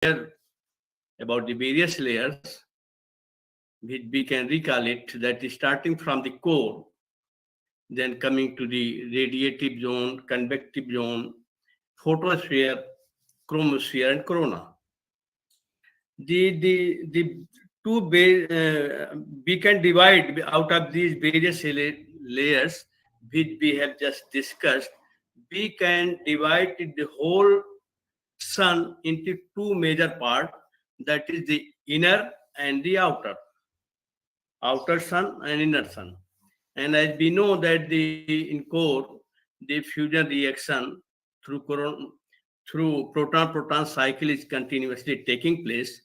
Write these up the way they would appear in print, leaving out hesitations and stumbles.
here about the various layers, which we can recall it that is starting from the core, then coming to the radiative zone, convective zone, photosphere, chromosphere, and corona. The two we can divide out of these various layers which we have just discussed. We can divide the whole sun into two major parts, that is the inner and the outer sun and inner sun. And as we know that the in core, the fusion reaction through through proton-proton cycle is continuously taking place,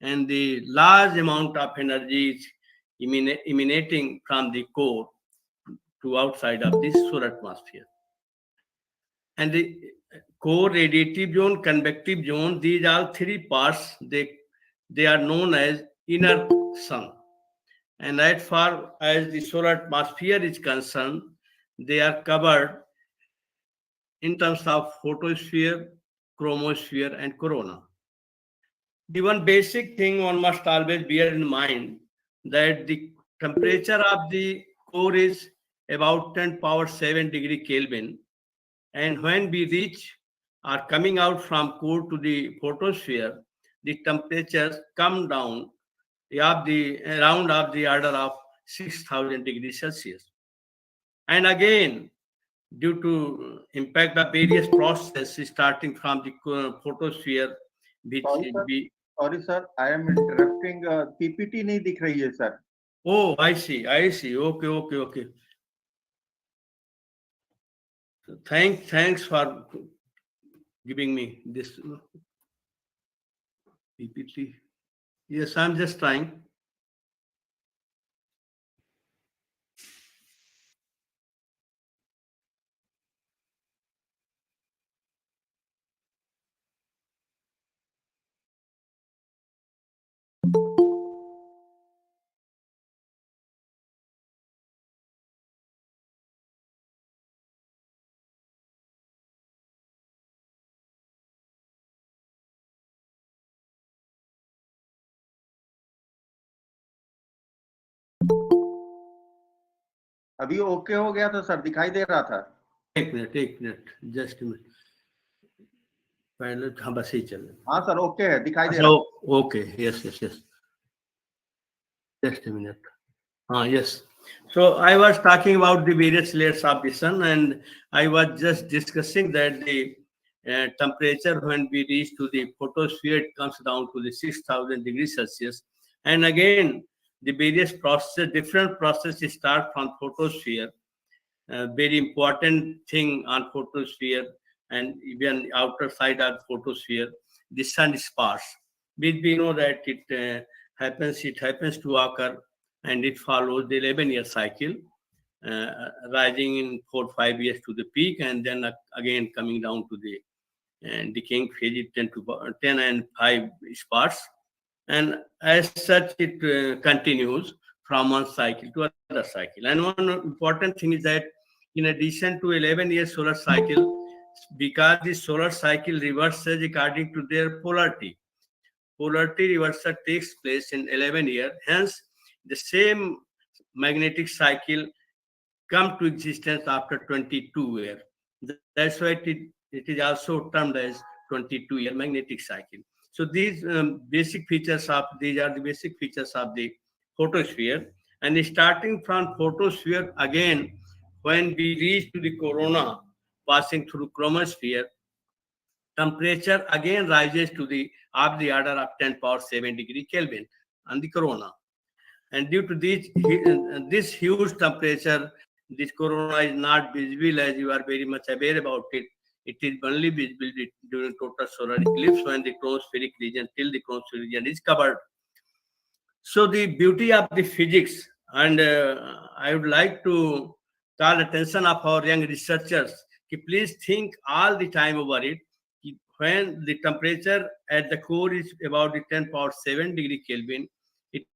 and the large amount of energy is emanating from the core to outside of the solar atmosphere. And the core, radiative zone, convective zone, these are three parts. They are known as inner sun. And as far as the solar atmosphere is concerned, they are covered in terms of photosphere, chromosphere, and corona. The one basic thing one must always bear in mind that the temperature of the core is about 10 power 7 degree Kelvin, and when we reach or coming out from core to the photosphere, the temperatures come down of the around of the order of 6,000 degrees Celsius. And again, due to impact of various processes starting from the photosphere, which Sorry, sir. we Sorry, sir. I am interrupting. PPT नहीं दिख रही है, sir. oh, I see. Okay. So thanks for giving me this PPT. Yes, I'm just trying. अभी okay हो गया था, sir. दिखाई दे रहा था. एक मिनट जस्ट मिनट पहले हाँ बस ही चल हाँ सर, ओके है, दिखाई दे रहा है. Okay yes just a minute. Yes. So I was talking about the various layers of the sun, and I was just discussing that the temperature when we reach to the photosphere, it comes down to the 6,000 degrees Celsius. And again, the various processes, different processes start from photosphere. Very important thing on photosphere and even outer side of photosphere, the sun sparse. We know that it happens to occur, and it follows the 11-year cycle, rising in 4-5 years to the peak, and then again coming down to the decaying phase, 10 and 5 sparse. And as such, it continues from one cycle to other cycle. And one important thing is that in addition to 11-year solar cycle, because the solar cycle reverses according to their polarity. Polarity reversal takes place in 11 years. Hence, the same magnetic cycle come to existence after 22 years. That's why it is also termed as 22-year magnetic cycle. So these are the basic features of the photosphere. And starting from photosphere, again, when we reach to the corona, passing through chromosphere, temperature again rises to the of the order of 10 power 7 degree Kelvin on the corona. And due to this huge temperature, this corona is not visible, as you are very much aware about it. It is only visible during total solar eclipse when the chromospheric region is covered. So the beauty of the physics, and I would like to call attention of our young researchers, please think all the time over it. When the temperature at the core is about the 10 power 7 degree Kelvin, it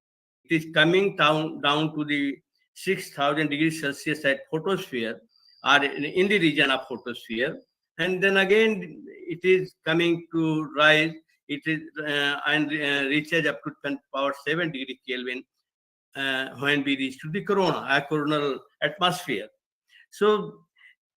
is coming down to the 6,000 degrees Celsius at photosphere, or in the region of photosphere, and then again it is coming to rise it is and reaches up to 10 power 7 degree Kelvin when we reach to the corona, a coronal atmosphere. So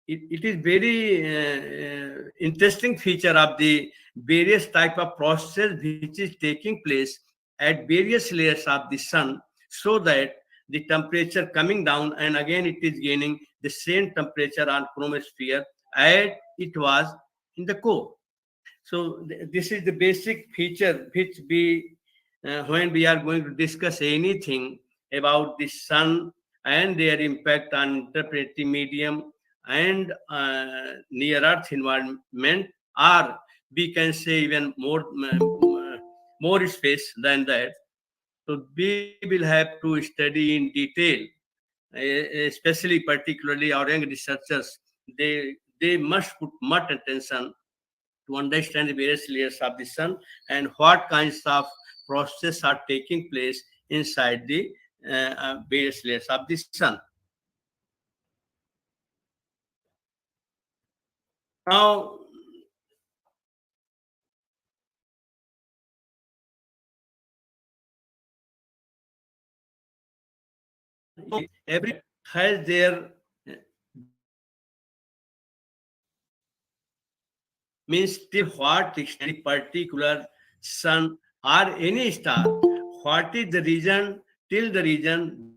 it is very interesting feature of the various type of process which is taking place at various layers of the sun, so that the temperature coming down and again it is gaining the same temperature on chromosphere as it was in the core. So this is the basic feature which we, when we are going to discuss anything about the sun and their impact on interpreting medium and near Earth environment, or we can say even more space than that. So we will have to study in detail, especially particularly our young researchers. They must put much attention to understand the various layers of the sun and what kinds of processes are taking place inside the various layers of the sun. Now, every has their means till what extent the particular sun or any star, what is the region till the region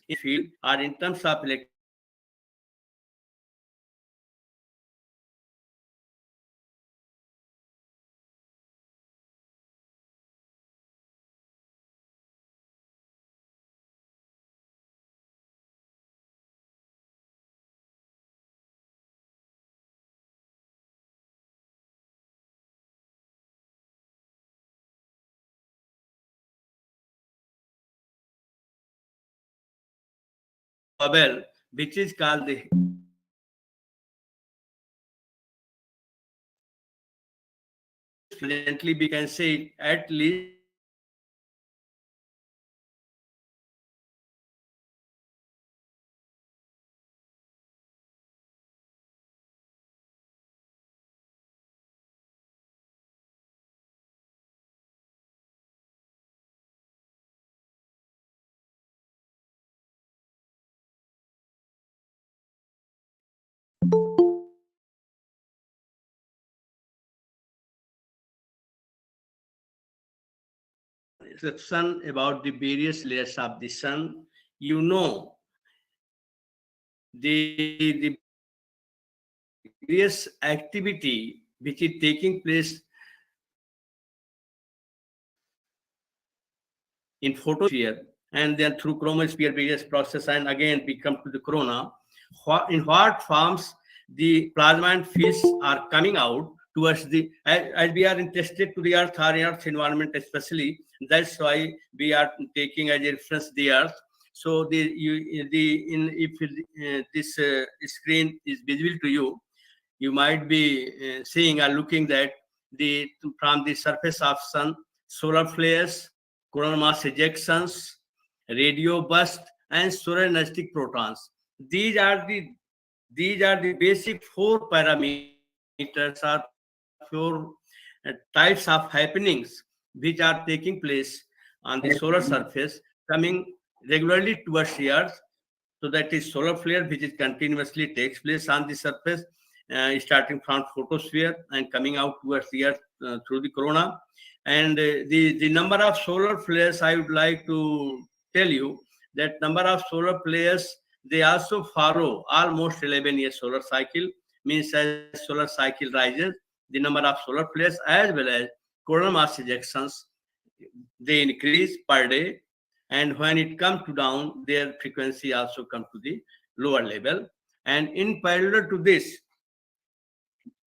in field or in terms of electric bubble, which is called the presently we can say at least description about the various layers of the sun. You know, the various activity which is taking place in photosphere and then through chromosphere various process, and again we come to the corona. In what forms the plasma and fields are coming out towards the, as we are interested to the earth or earth environment especially, that's why we are taking as a reference the earth. So if this screen is visible to you, you might be seeing or looking that the from the surface of sun, solar flares, coronal mass ejections, radio burst, and solar energetic protons. These are the basic four parameters or four types of happenings which are taking place on the solar surface, coming regularly towards the earth. So that is solar flare, which is continuously takes place on the surface, starting from photosphere and coming out towards the earth through the corona. And the number of solar flares, I would like to tell you that number of solar flares, they also follow almost 11 year solar cycle, means as solar cycle rises, the number of solar flares as well as coronal mass ejections, they increase per day. And when it comes to down, their frequency also come to the lower level. And in parallel to this,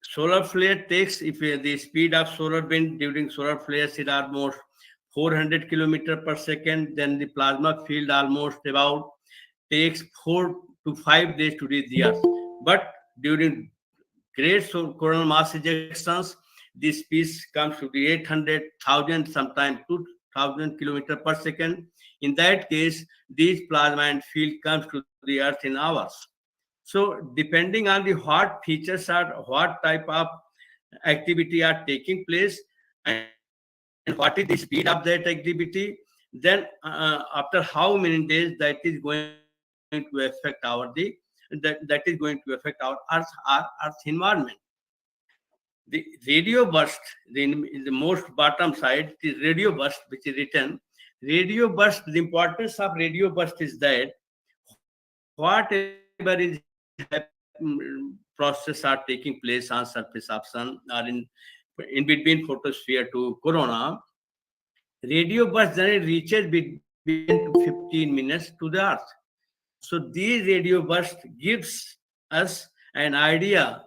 solar flare takes, if the speed of solar wind during solar flares is almost 400 kilometer per second, then the plasma field almost about takes 4 to 5 days to reach the earth. But during great coronal mass ejections, this speed comes to the 800,000, sometimes 2,000 kilometer per second. In that case, these plasma and field comes to the earth in hours. So depending on the what features are, what type of activity are taking place, and what is the speed of that activity, then after how many days that is going to affect that is going to affect our Earth environment. The radio burst, in the most bottom side, the radio burst, which is written. Radio burst, the importance of radio burst is that whatever is process are taking place on surface of sun or in between photosphere to corona, radio burst then reaches between 10 to 15 minutes to the Earth. So these radio bursts gives us an idea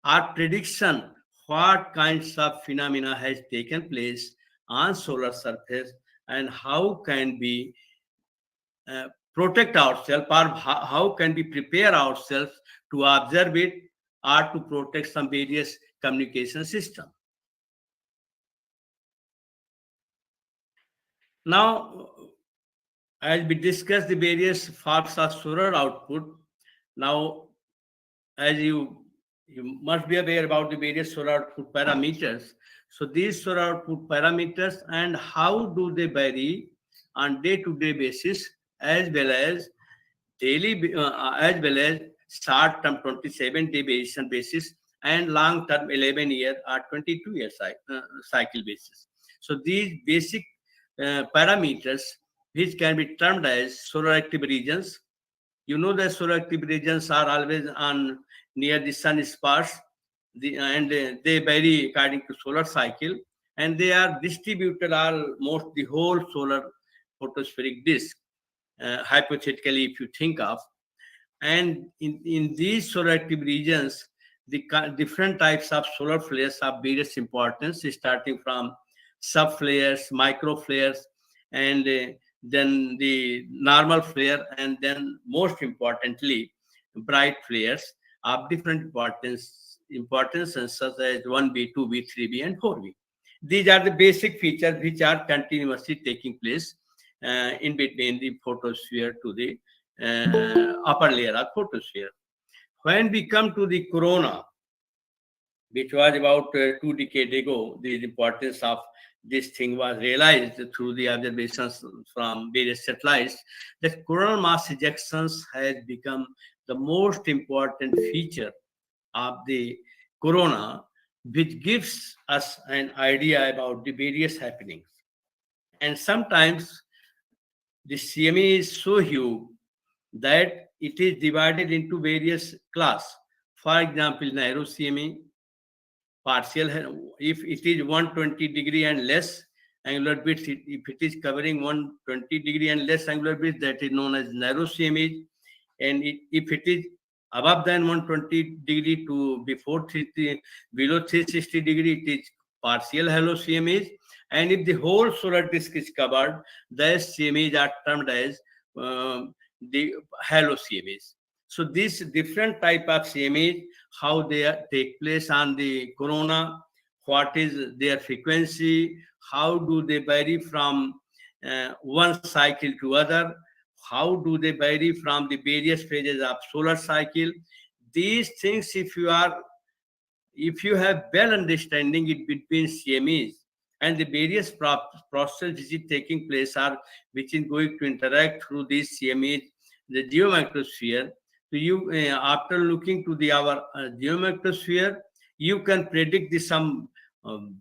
or prediction what kinds of phenomena has taken place on solar surface and how can we protect ourselves, or how can we prepare ourselves to observe it or to protect some various communication system. Now, as we discuss the various forms of solar output, now as you must be aware about the various solar output parameters. So these solar output parameters and how do they vary on day-to-day basis, as well as daily, as well as short-term 27-day variation basis and long-term 11-year or 22-year cycle basis. So these basic parameters, which can be termed as solar active regions. You know that solar active regions are always on near the sun spots, and they vary according to solar cycle, and they are distributed almost the whole solar photospheric disk, hypothetically, if you think of. And in these solar active regions, the different types of solar flares have various importance, starting from subflares, microflares, and then the normal flare, and then most importantly, bright flares of different importance, such as 1B, 2B, 3B, and 4B. These are the basic features which are continuously taking place in between the photosphere to the upper layer of photosphere. When we come to the corona, which was about 2 decades ago, the importance of this thing was realized through the observations from various satellites, that coronal mass ejections has become the most important feature of the corona, which gives us an idea about the various happenings. And sometimes the CME is so huge that it is divided into various class. For example, narrow CME, partial, if it is 120 degree and less angular bits, if it is covering 120 degree and less angular bits, that is known as narrow CME. And if it is above than 120 degree to below 360 degree, it is partial halo CMEs. And if the whole solar disk is covered, the CMEs are termed as the halo CMEs. So these different type of CMEs, how they take place on the corona, what is their frequency, how do they vary from one cycle to other, how do they vary from the various phases of solar cycle. These things, if you have well understanding it between CMEs and the various processes which is taking place which is going to interact through these CMEs, the geomagnetosphere. So you, after looking to our geomagnetosphere, you can predict some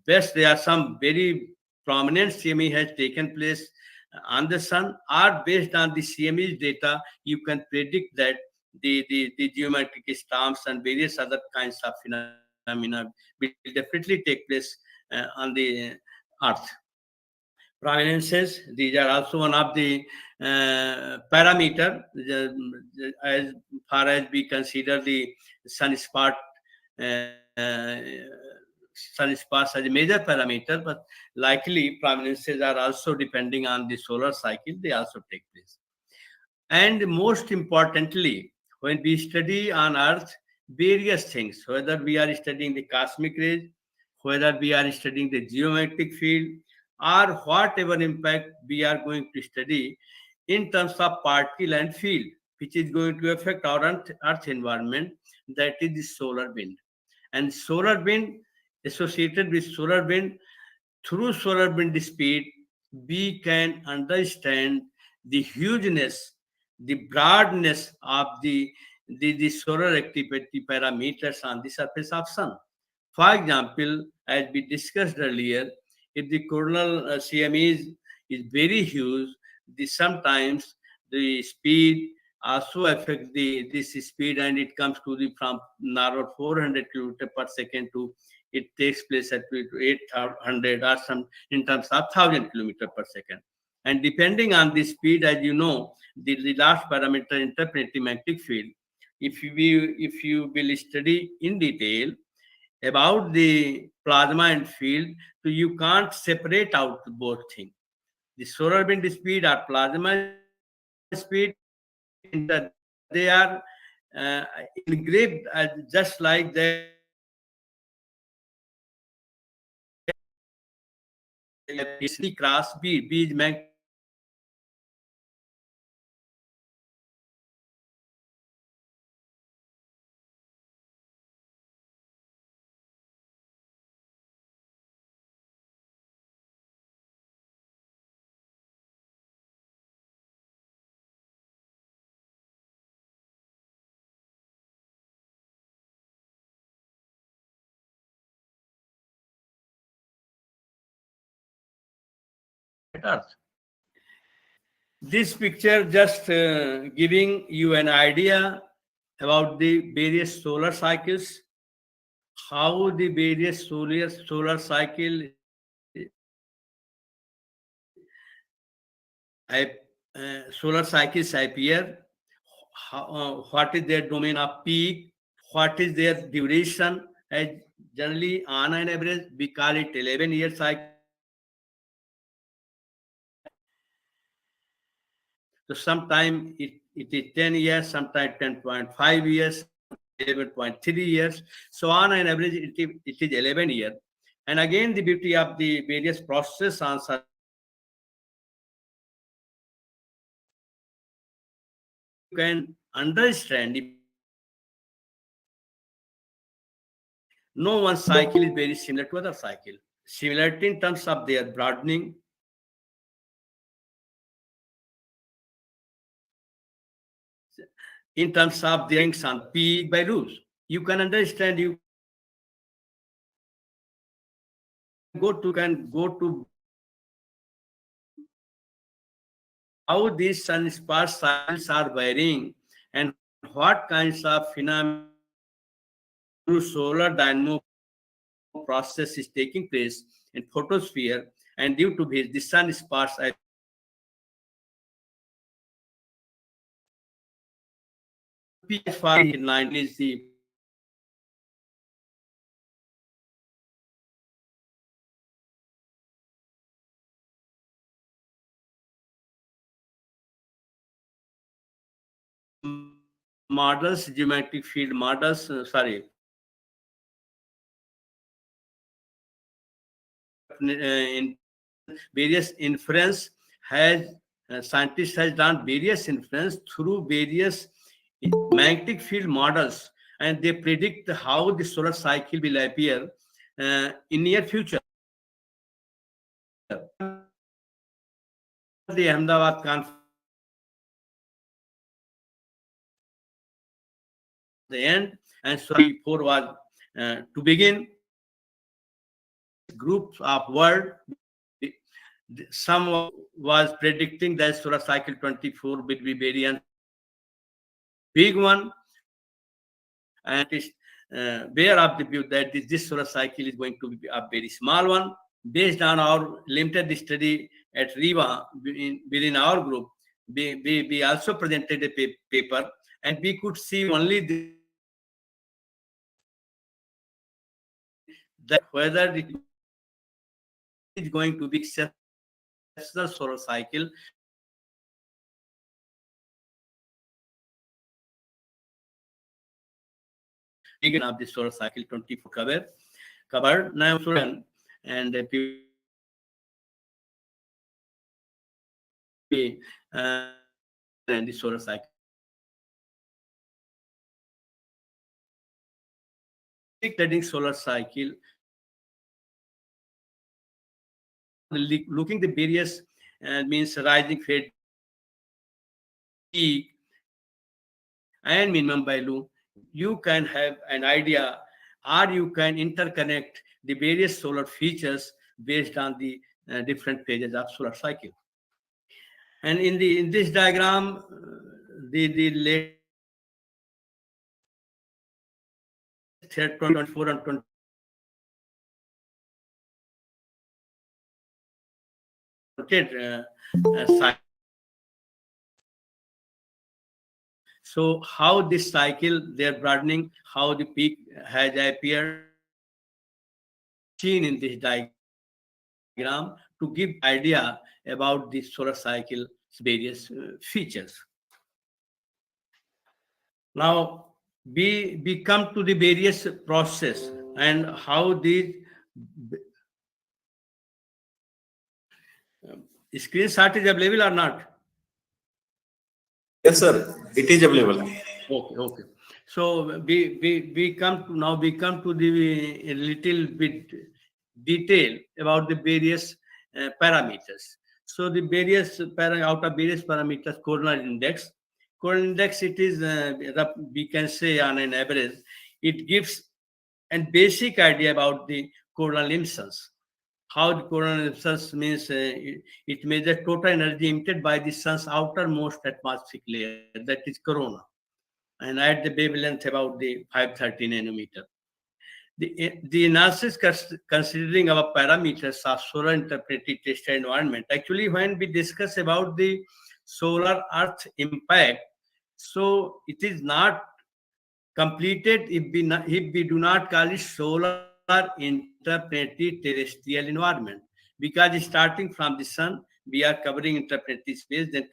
best. There are some very prominent CME has taken place on the sun, or based on the CME's data, you can predict that the geometric storms and various other kinds of phenomena will definitely take place on the Earth. Prominences, these are also one of the parameter, as far as we consider the sunspots as a major parameter, but likely prominences are also depending on the solar cycle, they also take place. And most importantly, when we study on Earth various things, whether we are studying the cosmic rays, whether we are studying the geomagnetic field, or whatever impact we are going to study in terms of particle and field, which is going to affect our earth environment, that is the solar wind. And solar wind, associated with solar wind, through solar wind speed, we can understand the hugeness, the broadness of the solar activity parameters on the surface of sun. For example, as we discussed earlier, if the coronal CME is very huge, sometimes the speed also affects this speed, and it comes to the from narrow 400 kilometer per second to it takes place at 800 or some in terms of 1,000 kilometer per second. And depending on the speed, as you know, the last parameter interpreting magnetic field. If you will study in detail about the plasma and field, so you can't separate out both things. The solar wind speed or plasma speed, they are engraved just like the cross B. B is magnetic. Earth. This picture just giving you an idea about the various solar cycles, how the various solar cycle solar cycles appear, what is their domain of peak, what is their duration. As generally on an average we call it 11-year cycle. So sometime it is 10 years, sometimes 10.5 years, 11.3 years. So on an average, it is 11 years. And again, the beauty of the various processes on such you can understand if no one cycle is very similar to other cycle. Similarity in terms of their broadening, in terms of their links on peak by rules. You can understand, you can go to how these sun-spark cycles are varying and what kinds of phenomena through solar dynamo process is taking place in photosphere, and due to which the sun sparks P9 is the models, geometric field models, in various inference has scientists has done various inference through various magnetic field models, and they predict how the solar cycle will appear in near future. The Ahmedabad conference, the end, and so 4 was to begin. Groups of world, some was predicting that solar cycle 24 will be very big one, and it is aware of the view that this solar cycle is going to be a very small one. Based on our limited study at RIVA within our group, we also presented a paper, and we could see only that whether it is going to be exceptional solar cycle of the solar cycle 24 covered now and and the solar cycle studying solar cycle, looking the various means rising, fade, peak, and minimum value, you can have an idea, or you can interconnect the various solar features based on the different phases of solar cycle. And in this diagram, the latest 24 and 20 cycle. So how this cycle, they're broadening, how the peak has appeared, seen in this diagram to give idea about the solar cycle's various features. Now we come to the various process and how these screenshot is available or not? Yes, sir. It is available. Okay. So we come to the little bit detail about the various parameters. So the various out of various parameters, coronal index. Coronal index, it is we can say on an average, it gives a basic idea about the coronal emissions. How the coronal emissions means it measures total energy emitted by the sun's outermost atmospheric layer, that is corona, and at the wavelength about the 530 nanometer. The analysis considering our parameters of solar interpreted tested environment. Actually, when we discuss about the solar earth impact, so it is not completed if we do not call it solar interplanetary terrestrial environment, because starting from the sun we are covering interplanetary space, then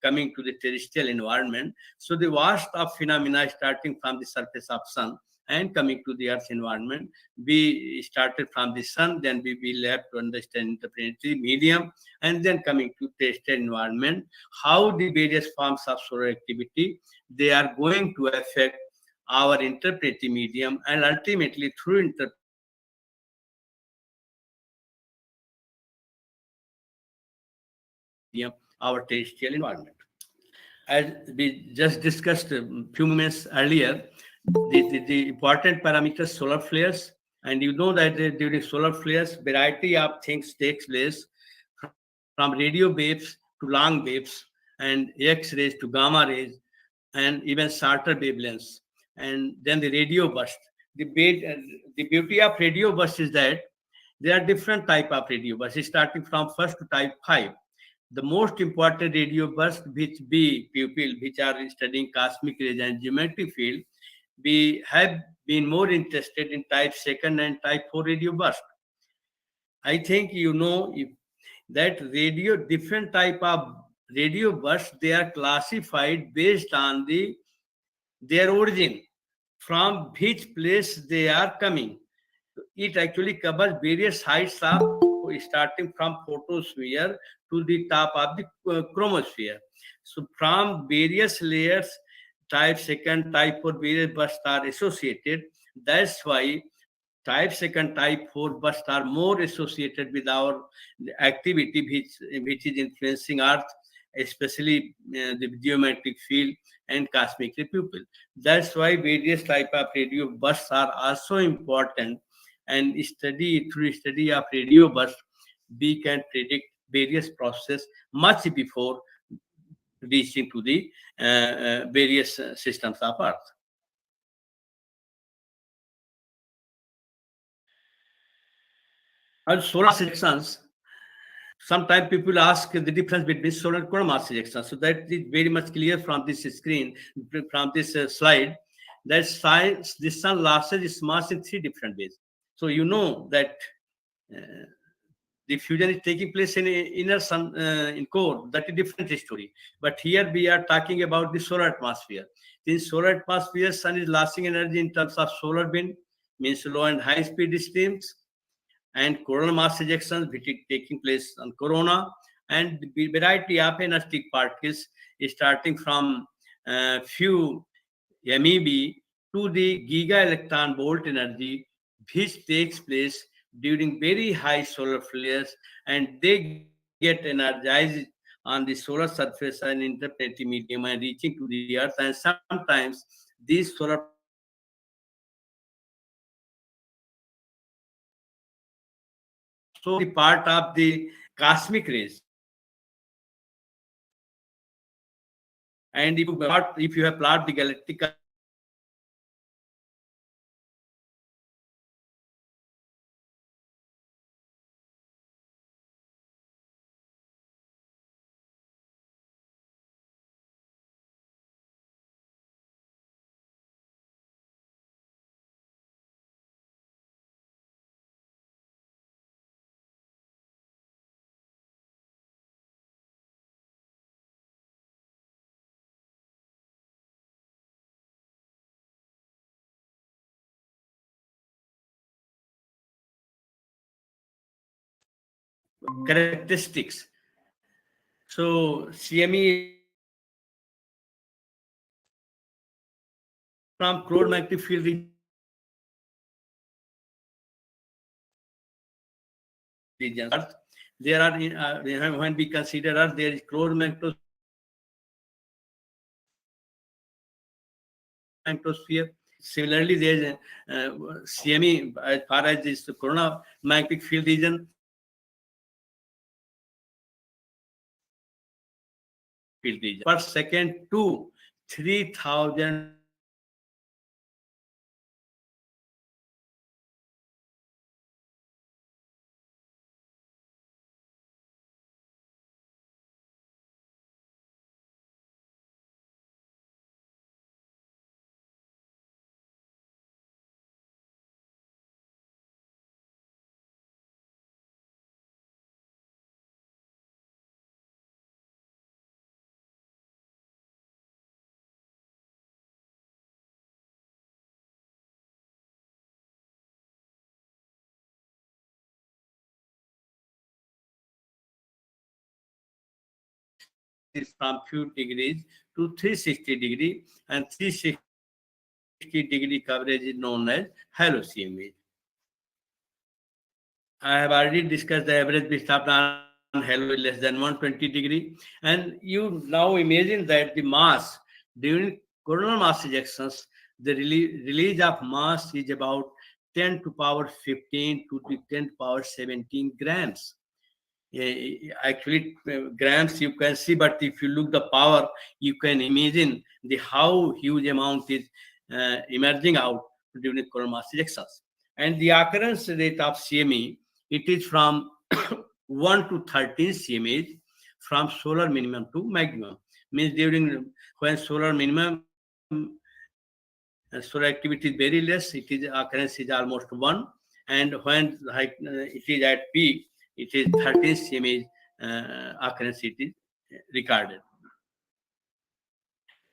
coming to the terrestrial environment. So the vast of phenomena starting from the surface of sun and coming to the earth's environment. We started from the sun, then we will have to understand interplanetary medium, and then coming to terrestrial environment, how the various forms of solar activity, they are going to affect our interplanetary medium, and ultimately through our terrestrial environment. As we just discussed a few minutes earlier, the important parameters, solar flares, and you know that during solar flares, variety of things takes place, from radio waves to long waves, and X-rays to gamma rays, and even shorter wavelengths, and then the radio burst. The beauty of radio burst is that there are different type of radio bursts, starting from first to type 5. The most important radio burst, which we people which are studying cosmic rays and geometric field, we have been more interested in type 2 and type 4 radio burst. I think you know that different type of radio bursts, they are classified based on their origin, from which place they are coming. It actually covers various heights of, starting from photosphere to the top of the chromosphere. So from various layers, type 2, type 4 various bursts are associated. That's why type 2, type 4 bursts are more associated with our activity which is influencing Earth, especially the geometric field and cosmic ray pupil. That's why various type of radio bursts are also important, and through study of radio bursts, we can predict various processes much before reaching to the various systems of Earth. And solar sections, sometimes people ask the difference between solar and coronal mass ejection. So that is very much clear from this screen, from this slide, that the sun loses its mass in 3 different ways. So you know that the fusion is taking place in inner sun, in core. That is a different story. But here we are talking about the solar atmosphere. In solar atmosphere, sun is losing energy in terms of solar wind, means low and high speed streams, and coronal mass ejections, which is taking place on corona, and the variety of energetic particles starting from few MeV to the giga electron volt energy, which takes place during very high solar flares, and they get energized on the solar surface and interplanetary medium and reaching to the Earth. And sometimes these solar particles also the part of the cosmic rays. And if you have plot the galactic characteristics. So CME from cold magnetic field regions. Earth, there are when we consider Earth, there is closed magnetosphere. Similarly, there is CME as far as this corona magnetic field region. Per second to 3,000 is from few degrees to 360 degree, and 360 degree coverage is known as halo CME. I have already discussed the average Viस्थापन halo is less than 120 degree, and you now imagine that the mass during coronal mass ejections, the release of mass is about 10 to power 15 to the 10 to power 17 grams. Actually grams you can see, but if you look the power, you can imagine the how huge amount is emerging out during coronal mass ejections. And the occurrence rate of CME, it is from 1 to 13 CME from solar minimum to maximum. Means during when solar minimum solar activity is very less, it is occurrence is almost 1, and when it is at peak, it is 13 CME occurrence it is recorded.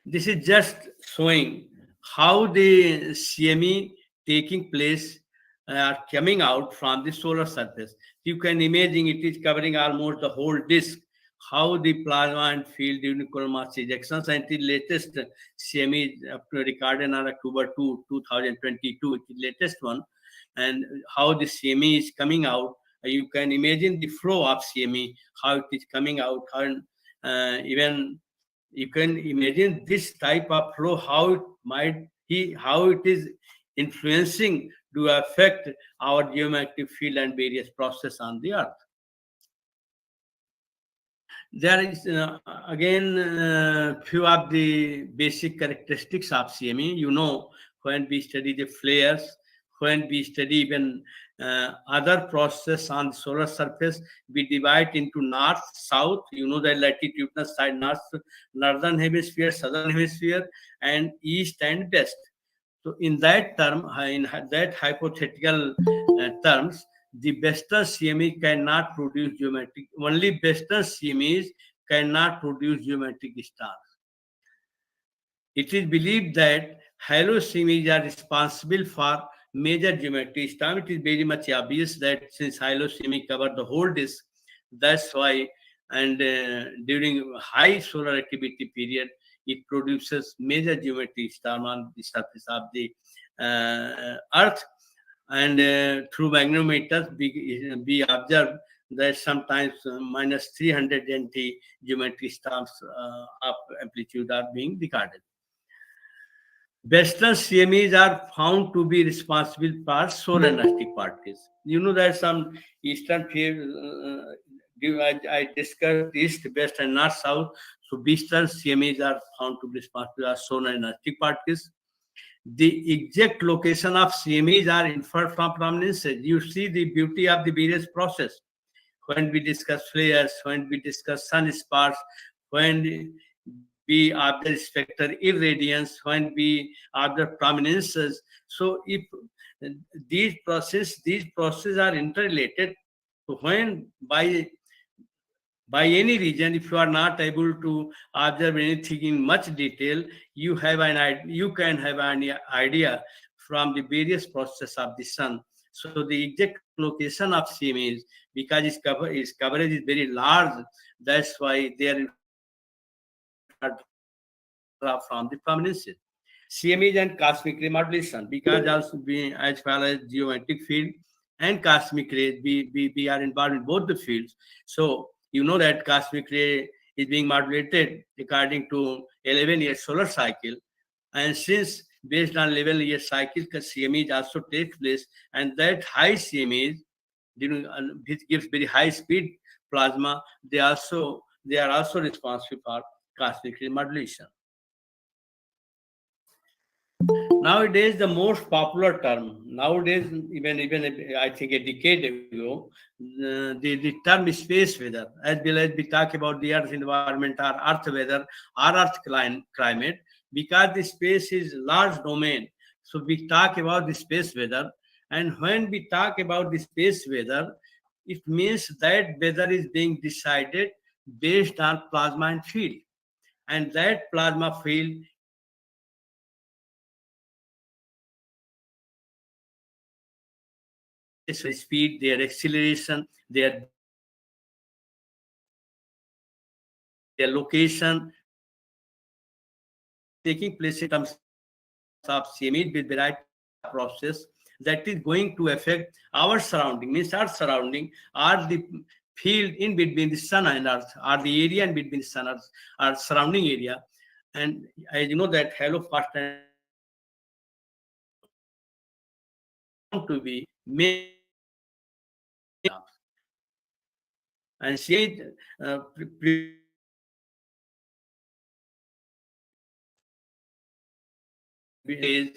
This is just showing how the CME taking place are coming out from the solar surface. You can imagine it is covering almost the whole disk. How the plasma and field during coronal mass ejections, and the latest CME recorded on October 2, 2022, the latest one, and how the CME is coming out. You can imagine the flow of CME, how it is coming out, how even you can imagine this type of flow, how it might how it is influencing to affect our geomagnetic field and various processes on the Earth. There is again few of the basic characteristics of CME. You know, when we study the flares, when we study even other process on the solar surface, we divide into north, south. You know, the latitudinal side, northern hemisphere, southern hemisphere, and east and west. So in that term, in that hypothetical terms, the Western CME cannot produce geometric. Only Western CMEs cannot produce geometric stars. It is believed that halo CMEs are responsible for major geometric stars. It is very much obvious that since halo CME cover the whole disk, that's why. And during high solar activity period, it produces major geometry storm on the surface of the Earth. And through magnetometers, we observe that sometimes minus 300 NT geometry storms of amplitude are being recorded. Western CMEs are found to be responsible for solar elastic particles. You know that some eastern field, I discussed east, west, and north, south. So western CMEs are found to be responsible for solar elastic particles. The exact location of CMEs are inferred from prominences. You see the beauty of the various process. When we discuss flares, when we discuss sunspots, when we observe spectral irradiance, when we observe prominences. So if these processes are interrelated, so when by any region, if you are not able to observe anything in much detail, you can have an idea from the various processes of the sun. So the exact location of CMEs, because its coverage is very large, that's why they are from the prominences. CMEs and cosmic ray modulation, because also being as well as geometric field and cosmic rays, we are involved in both the fields. So you know that cosmic ray is being modulated according to 11-year solar cycle. And since based on 11-year cycle, CMEs also takes place, and that high CMEs, which gives very high speed plasma, they are also responsible for cosmic ray modulation. Nowadays, the most popular term nowadays, even I think a decade ago, the term space weather, as well as we talk about the Earth environment or Earth weather or Earth climate, because the space is large domain. So we talk about the space weather, and when we talk about the space weather, it means that weather is being decided based on plasma and field, and that plasma field speed, their acceleration, their location, taking place in terms of CME with variety of process that is going to affect our surrounding, means our surrounding are the field in between the sun and earth, or the area in between the sun and our surrounding area. And as you know that halo first to be made, and see is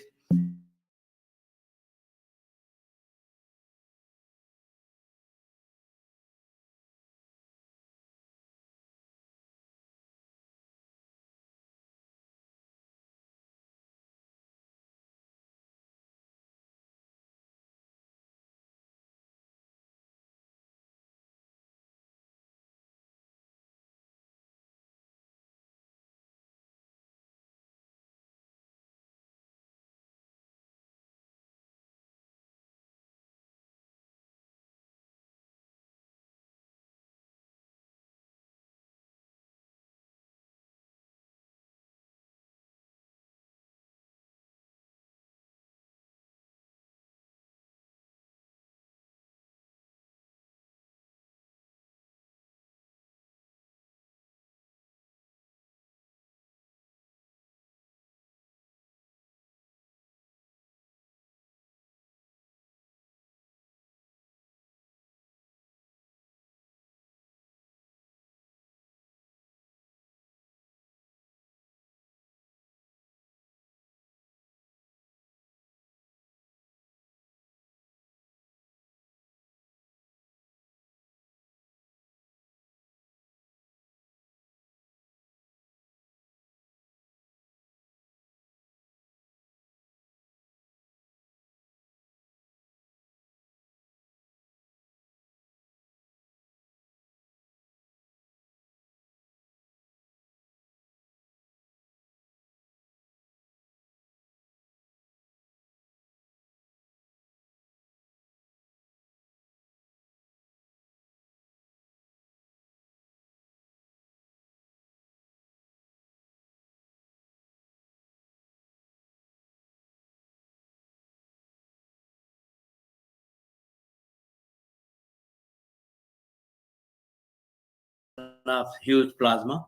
of huge plasma.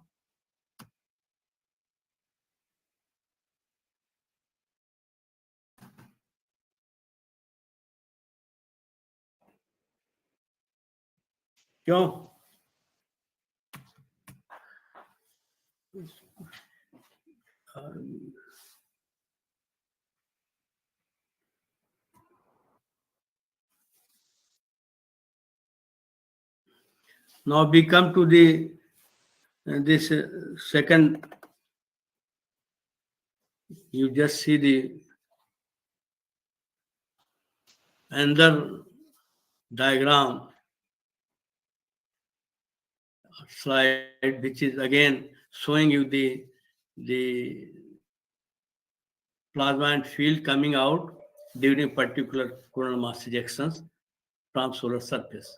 क्यों? Now we come to the this second. You just see the another diagram slide, which is again showing you the plasma and field coming out during particular coronal mass ejections from solar surface.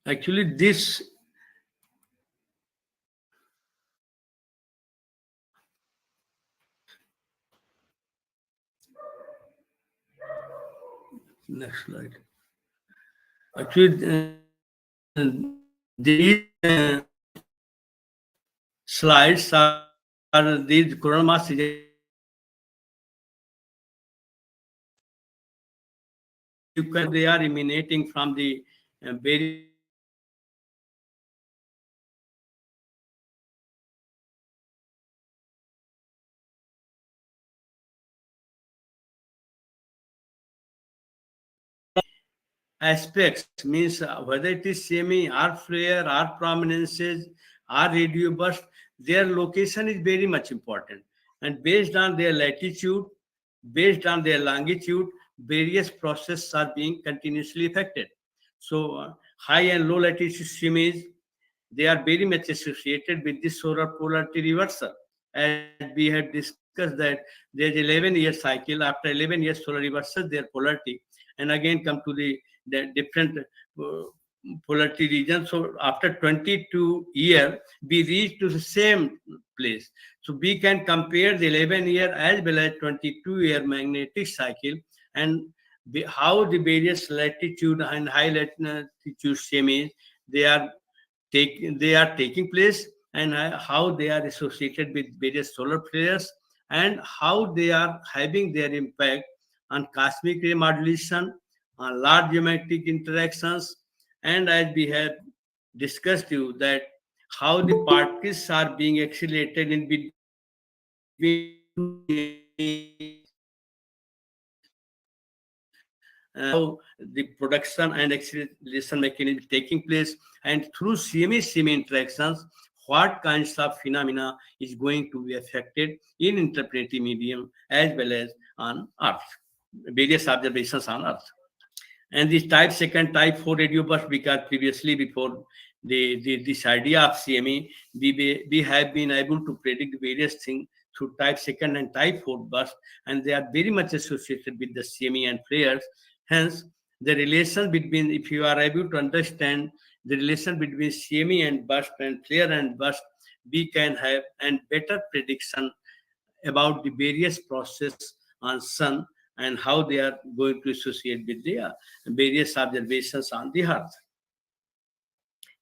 Actually, this next slide. Actually, these slides are these coronal mass ejections. They are emanating from the very aspects, means whether it is semi or flare or prominences or radio burst, their location is very much important. And based on their latitude, based on their longitude, various processes are being continuously affected. So high and low latitude semis, they are very much associated with the solar polarity reversal. As we had discussed that there's 11-year cycle. After 11 years, solar reverses their polarity and again come to the different polarity region. So after 22 years, we reach to the same place. So we can compare the 11-year as well as 22-year magnetic cycle and how the various latitude and high latitude semis they are taking place and how they are associated with various solar flares and how they are having their impact on cosmic ray modulation, on large geometric interactions, and as we have discussed you that how the particles are being accelerated in between how the production and acceleration mechanism is taking place, and through CME interactions, what kinds of phenomena is going to be affected in interplanetary medium as well as on Earth, various observations on Earth. And this type 2, type 4 radio burst, because previously before this idea of CME, we have been able to predict various things through type 2 and type 4 burst, and they are very much associated with the CME and flares. Hence, the relation between, if you are able to understand the relation between CME and burst and flare and burst, we can have a better prediction about the various processes on Sun and how they are going to associate with the various observations on the Earth.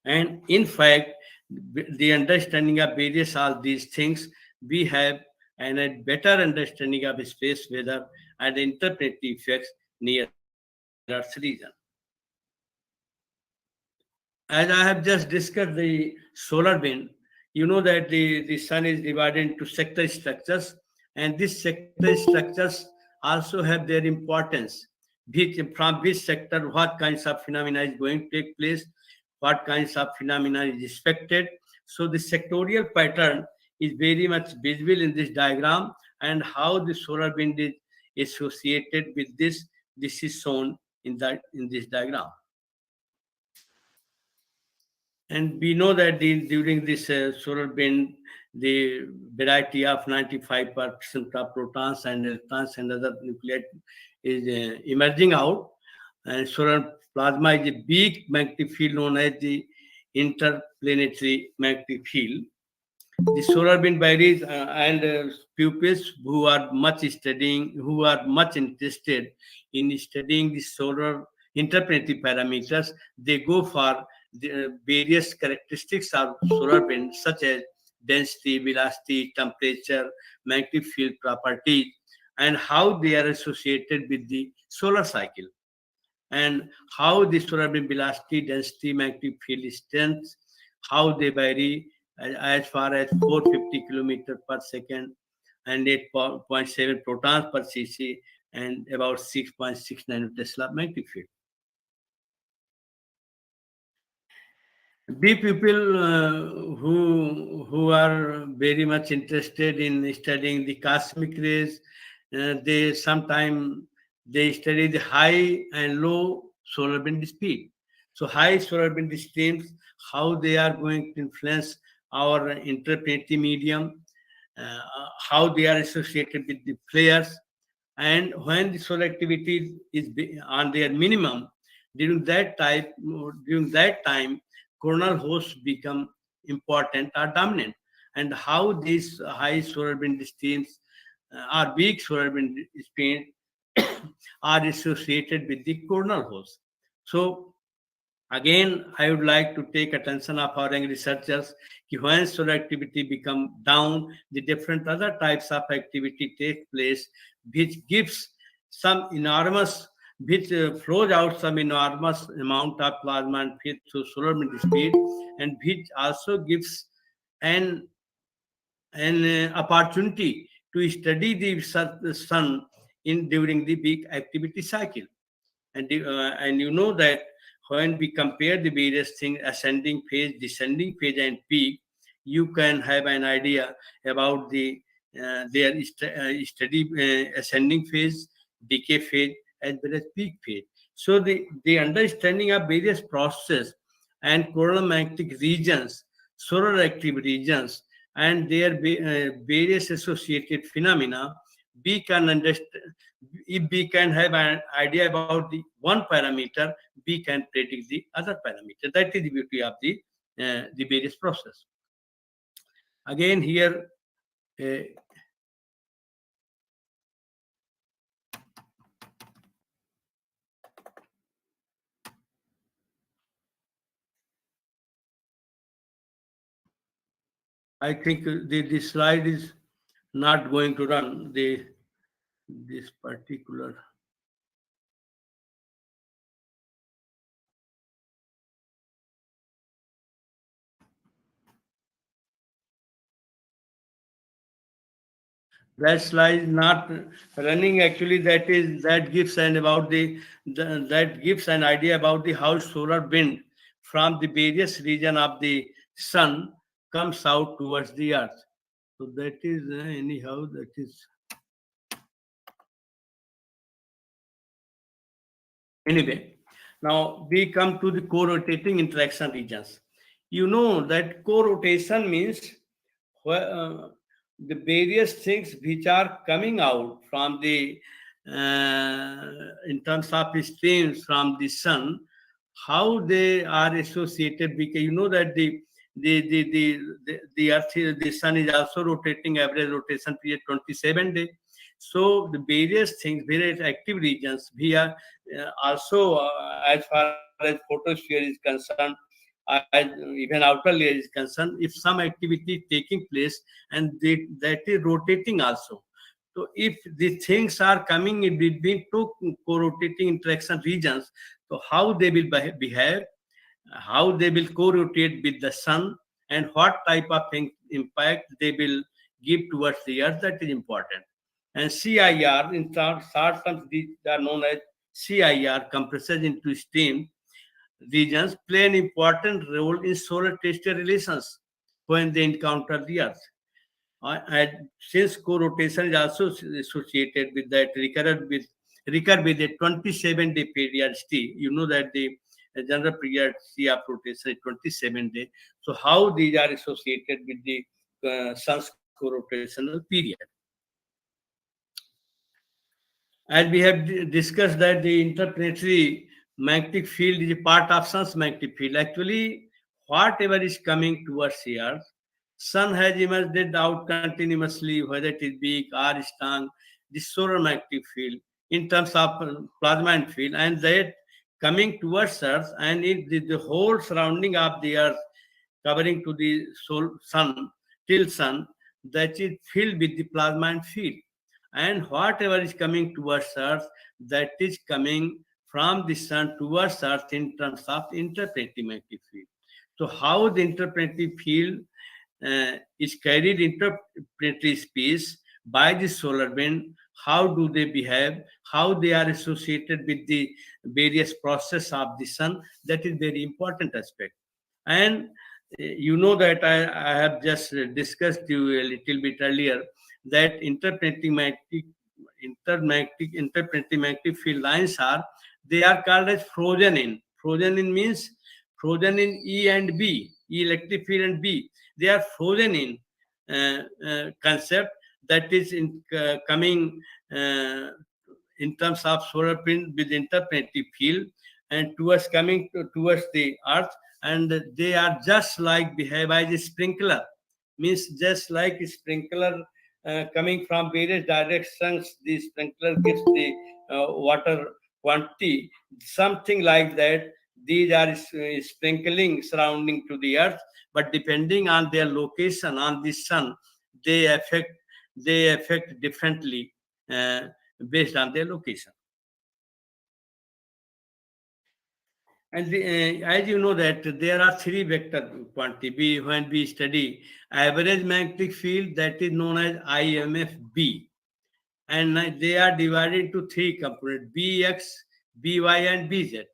And in fact, the understanding of various all these things, we have a better understanding of space weather and interplanetary effects near Earth's region. As I have just discussed the solar wind, you know that the sun is divided into sector structures, and these sector structures also have their importance. From which sector, what kinds of phenomena is going to take place, what kinds of phenomena is expected. So the sectorial pattern is very much visible in this diagram, and how the solar wind is associated with this is shown in this diagram. And we know that during this solar wind, the variety of 95% of protons and electrons and other nuclei is emerging out. And solar plasma is a big magnetic field known as the interplanetary magnetic field. The solar wind bodies and pupils who are much interested in studying the solar interplanetary parameters, they go for the various characteristics of solar wind, such as density, velocity, temperature, magnetic field properties, and how they are associated with the solar cycle, and how the solar wind velocity, density, magnetic field strength, how they vary as far as 450 kilometer per second and 8.7 protons per cc and about 6.6 nanotesla magnetic field. The people who are very much interested in studying the cosmic rays, they sometimes they study the high and low solar wind speed. So high solar wind streams, how they are going to influence our interplanetary medium, uh, how they are associated with the flares, and when the solar activity is on their minimum, during that time coronal hosts become important or dominant, and how these high solar wind streams or weak solar wind streams are associated with the coronal hosts. So again, I would like to take attention of our young researchers कि when solar activity become down, the different other types of activity take place, which gives some enormous, which flows out some enormous amount of plasma and heat through solar wind speed, and which also gives an an opportunity to study the sun in during the peak activity cycle. And you know that when we compare the various things, ascending phase, descending phase, and peak, you can have an idea about their study ascending phase, decay phase, as well as peak phase. So the understanding of various processes and coronal magnetic regions, solar active regions, and their various associated phenomena, we can understand. If we can have an idea about the one parameter, we can predict the other parameter. That is the beauty of the various process. Again, here uh, I think the slide is not going to run this particular. That slide is not running. Actually, that gives an about that gives an idea about the how solar wind from the various region of the sun comes out towards the earth. So that is anyhow that is anyway. Now we come to the co-rotating interaction regions. You know that co-rotation means the various things which are coming out from the in terms of streams from the sun, how they are associated, because you know that the earth the sun is also rotating, average rotation period 27 days. So the various things, various active regions, we are also as far as photosphere is concerned, as even outer layer is concerned, if some activity is taking place and that is rotating also. So if the things are coming in between two co-rotating interaction regions, so how they will behave, how they will co-rotate with the sun, and what type of impact they will give towards the earth, that is important. And CIR, in short terms, these are known as CIR, compresses into steam regions, play an important role in solar terrestrial relations when they encounter the earth. And since co-rotation is also associated with that, recur with a 27-day periodicity, you know that the general periodicity of rotation is 27 days. So how these are associated with the sun's co-rotational period? As we have discussed that the interplanetary magnetic field is a part of sun's magnetic field. Actually, whatever is coming towards here, sun has emerged out continuously, whether it is big or strong, the solar magnetic field in terms of plasma field, and that coming towards Earth, and the whole surrounding of the Earth covering to the sun till sun, that is filled with the plasma field, and whatever is coming towards Earth, that is coming from the sun towards Earth in terms of interplanetary magnetic field. So how the interplanetary field is carried interplanetary space by the solar wind, how do they behave, how they are associated with the various process of the sun, that is very important aspect. And you know that I have just discussed you a little bit earlier that interplanetary magnetic field lines they are called as frozen in. Frozen in means frozen in E and B, E electric field and B. They are frozen in concept that is coming in terms of solar wind with interplanetary field and towards coming towards the Earth, and they are just like behave as a sprinkler, means just like a sprinkler coming from various directions. The sprinkler gives the water quantity, something like that. These are sprinkling surrounding to the Earth, but depending on their location on the sun, they affect differently based on their location. And as you know that there are three vector quantity. When we study average magnetic field, that is known as IMFB, and they are divided into three components: BX, BY, and BZ.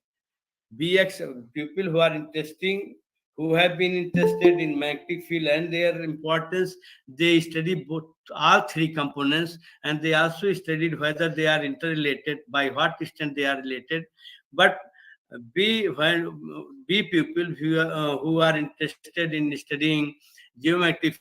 BX, people who have been interested in magnetic field and their importance, they study both all three components, and they also studied whether they are interrelated, by what extent they are related. But B people who are interested in studying geometry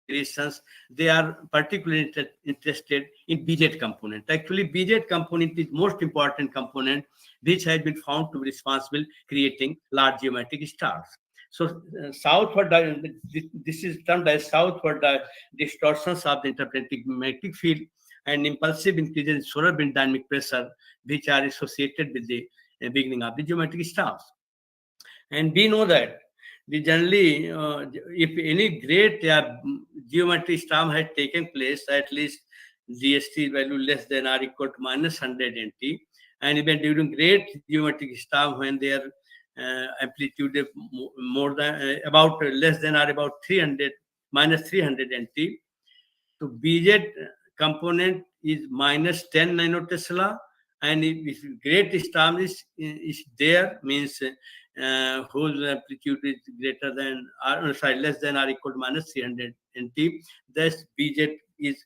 reasons, they are particularly interested in BZ component. Actually, BZ component is most important component which has been found to be responsible creating large geometric stars. So southward, this is termed as southward distortions of the interplanetary magnetic field and impulsive increases in solar wind dynamic pressure, which are associated with the beginning of the geometric stars. And we know that generally, if any great geometric storm had taken place, at least GST value less than or equal to -100 NT, and even during great geometric storm when their amplitude is more than about less than or about 300 -300 NT, so BZ component is -10 nanotesla, and if great storm is there, means whose amplitude is greater than less than or equal to -300 NT, thus BZ is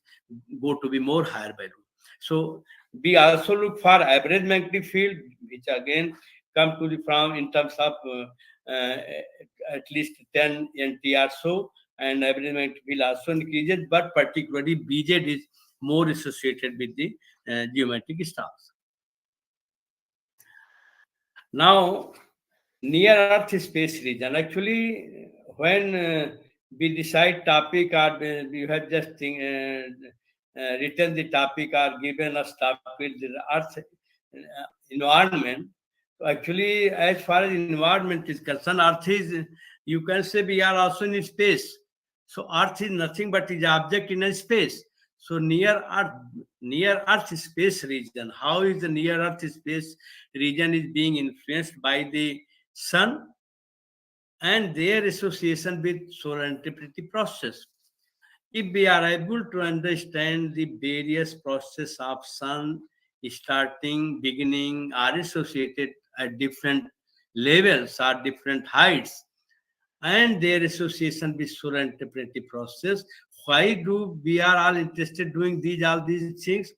go to be more higher value. So we also look for average magnetic field, which again come to the from in terms of at least 10 NT or so, and average magnetic field also increases, but particularly BZ is more associated with the geometric stars. Now, near Earth space region. Actually, when we decide topic, or you have just written the topic or given us topic, the Earth environment. Actually, as far as environment is concerned, Earth is, you can say we are also in space. So Earth is nothing but is object in a space. So near Earth space region, how is the near Earth space region is being influenced by the sun and their association with solar interplanetary process. If we are able to understand the various process of sun starting, beginning, are associated at different levels or different heights, and their association with solar interplanetary process, why do we are all interested doing all these things?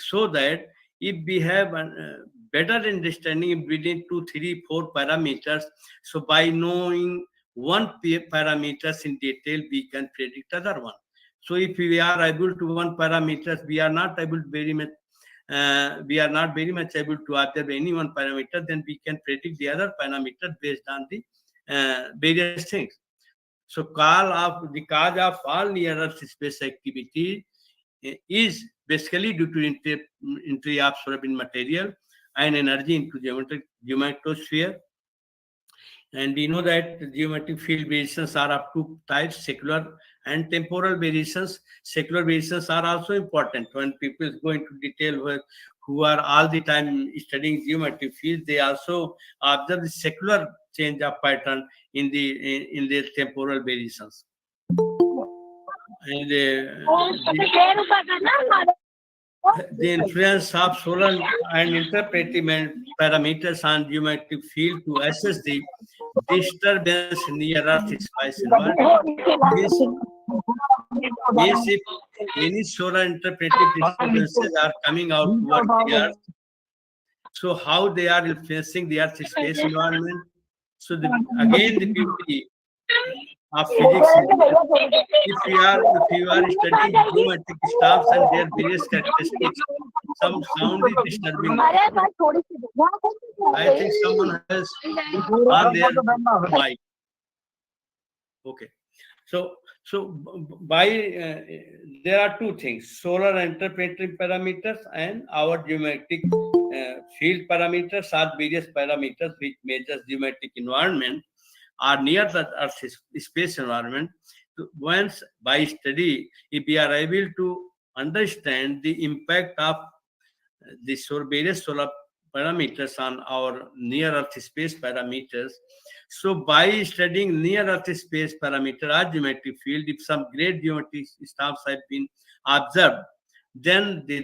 So that if we have a better understanding within 2, 3, 4 parameters, so by knowing one parameters in detail, we can predict other one. So if we are able to one parameters, we are not able to very much we are not very much able to observe any one parameter, then we can predict the other parameter based on the various things. So the cause of all near Earth space activity is basically due to entry of solar wind material and energy into geometrosphere. And we know that geometric field variations are of two types, secular and temporal variations. Secular variations are also important. When people go into detail who are all the time studying geometric fields, they also observe the secular change of pattern in the temporal variations. And the influence of solar and interpretive parameters on geometric field to assess the disturbance near Earth space environment. Means if any solar interpretive disturbances are coming out towards the Earth, so how they are influencing the Earth space environment. So again, the beauty of physics, if you are studying geometric storms and their various characteristics, some sound is disturbing. I think someone has on their mic. Okay. So by there are two things: solar interpretive parameters and our geometric field parameters are various parameters which measures geometric environment are near the Earth's space environment. So once by study, if we are able to understand the impact of the various solar parameters on our near Earth space parameters, so by studying near Earth space parameter or geometric field, if some great geometric storms have been observed, then the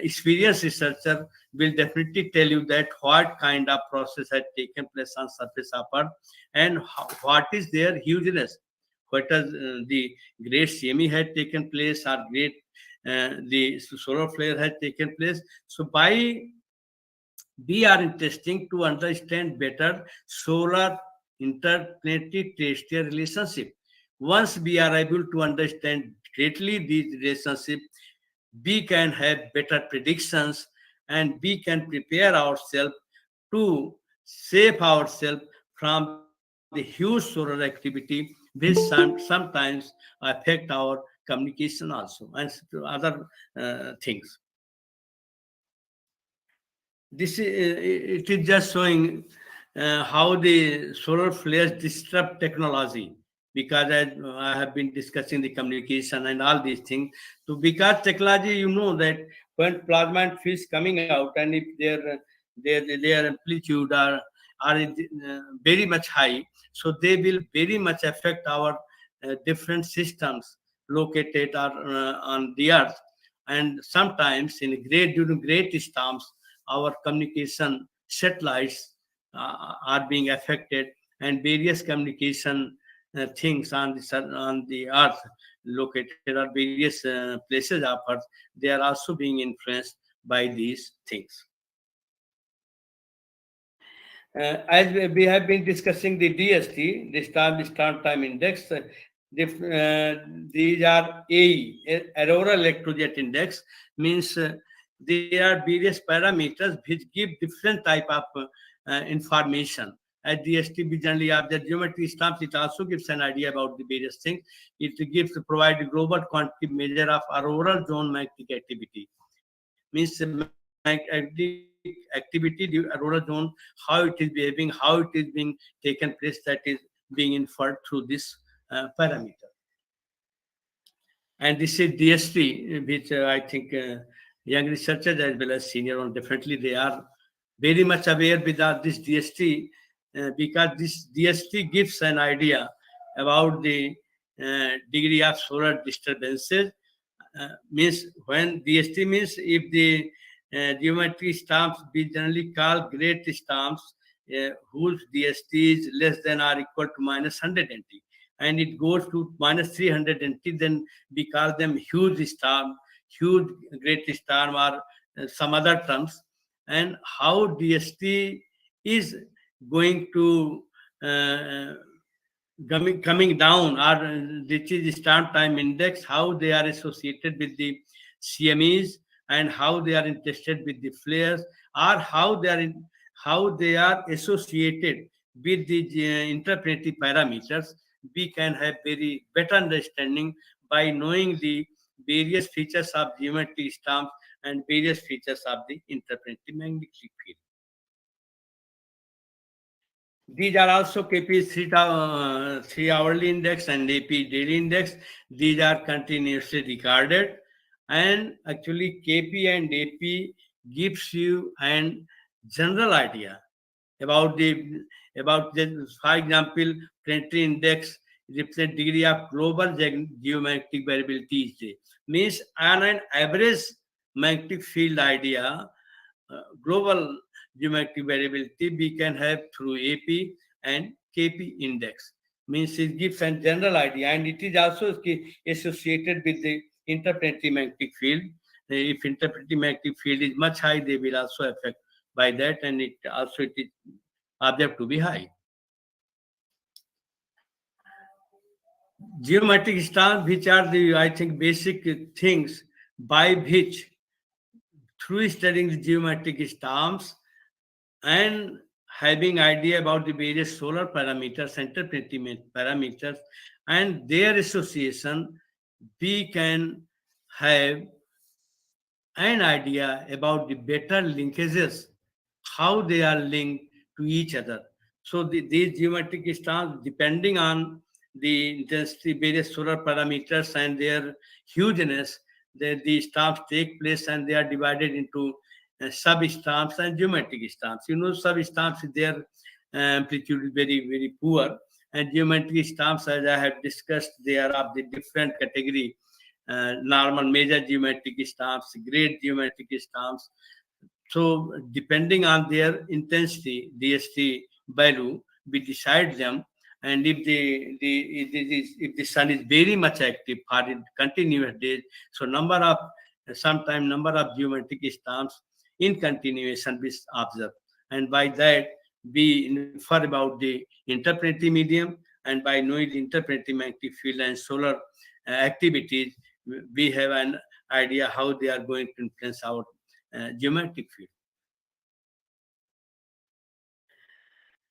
experienced researcher will definitely tell you that what kind of process had taken place on surface of Earth and what is their hugeness. What is the great CME had taken place or great the solar flare had taken place. So by we are interesting to understand better solar interplanetary terrestrial relationship. Once we are able to understand greatly these relationships, we can have better predictions and we can prepare ourselves to save ourselves from the huge solar activity which sometimes affect our communication also and other things. This it is just showing how the solar flares disrupt technology, because I have been discussing the communication and all these things. So because technology, you know that when plasma and fields coming out, and if their amplitude are very much high, so they will very much affect our different systems located on the Earth. And sometimes during great storms, our communication satellites are being affected, and various communication things on the Earth located at various places of Earth, they are also being influenced by these things. As we have been discussing the DST, the Storm Time Index, these are AE, Auroral Electrojet Index, means there are various parameters which give different type of information. At DST, we generally have the geometry storms. It also gives an idea about the various things. It provide a global quantitative measure of auroral zone magnetic activity. Means activity, the auroral zone, how it is behaving, how it is being taken place, that is being inferred through this parameter. And this is DST, which I think young researchers as well as senior one, definitely they are very much aware with this DST, because this DST gives an idea about the degree of solar disturbances. Means when DST means if the geometry storms, we generally call great storms whose DST is less than or equal to minus 100 NT, and it goes to minus 300 NT, then we call them huge storm, huge great storm, or some other terms. And how DST is going to coming down or reaches stamp time index, how they are associated with the CMEs, and how they are interested with the flares, or how they are associated with the interpretive parameters. We can have very better understanding by knowing the various features of geometric stamps and various features of the interpretive magnetic field. These are also KP 3 hourly index and AP daily index. These are continuously recorded, and actually KP and AP gives you an general idea about the, for example, planetary index represent degree of global geometric variability each day. Means on an average magnetic field idea, global geometric variability we can have through AP and KP index. Means it gives a general idea, and it is also associated with the interplanetary magnetic field. If interplanetary magnetic field is much high, they will also affect by that, and it is observed to be high. Geometric stars, which are the, I think, basic things by which, through studying the geometric stars and having idea about the various solar parameters, interplanetary parameters, and their association, we can have an idea about the better linkages, how they are linked to each other. So these geometric stars, depending on the intensity, various solar parameters and their hugeness, the stars take place and they are divided into sub-stars and geometric stars. You know, sub-stars, their amplitude is very, very poor. And geometric stars, as I have discussed, they are of the different category. Normal major geometric stars, great geometric stars. So depending on their intensity, DST value, we decide them. And if if the sun is very much active for continuous days, so sometimes number of geometric stars in continuation is observed. And by that, we infer about the interplanetary medium, and by knowing the interplanetary magnetic field and solar activities, we have an idea how they are going to influence our geometric field.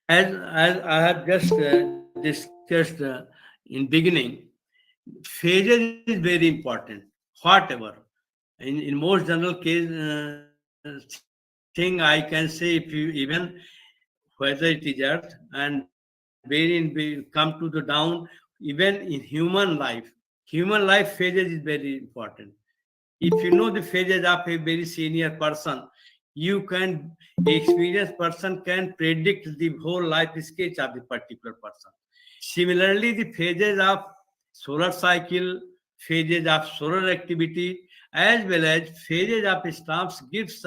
As I have just discussed in beginning, phases is very important. Whatever, in most general case thing, I can say, if you even whether it is earth and wherein we come to the down, even in human life phases is very important. If you know the phases of a very senior person, you can, experienced person can predict the whole life sketch of the particular person. Similarly, the phases of solar cycle, phases of solar activity, as well as phases of stars gives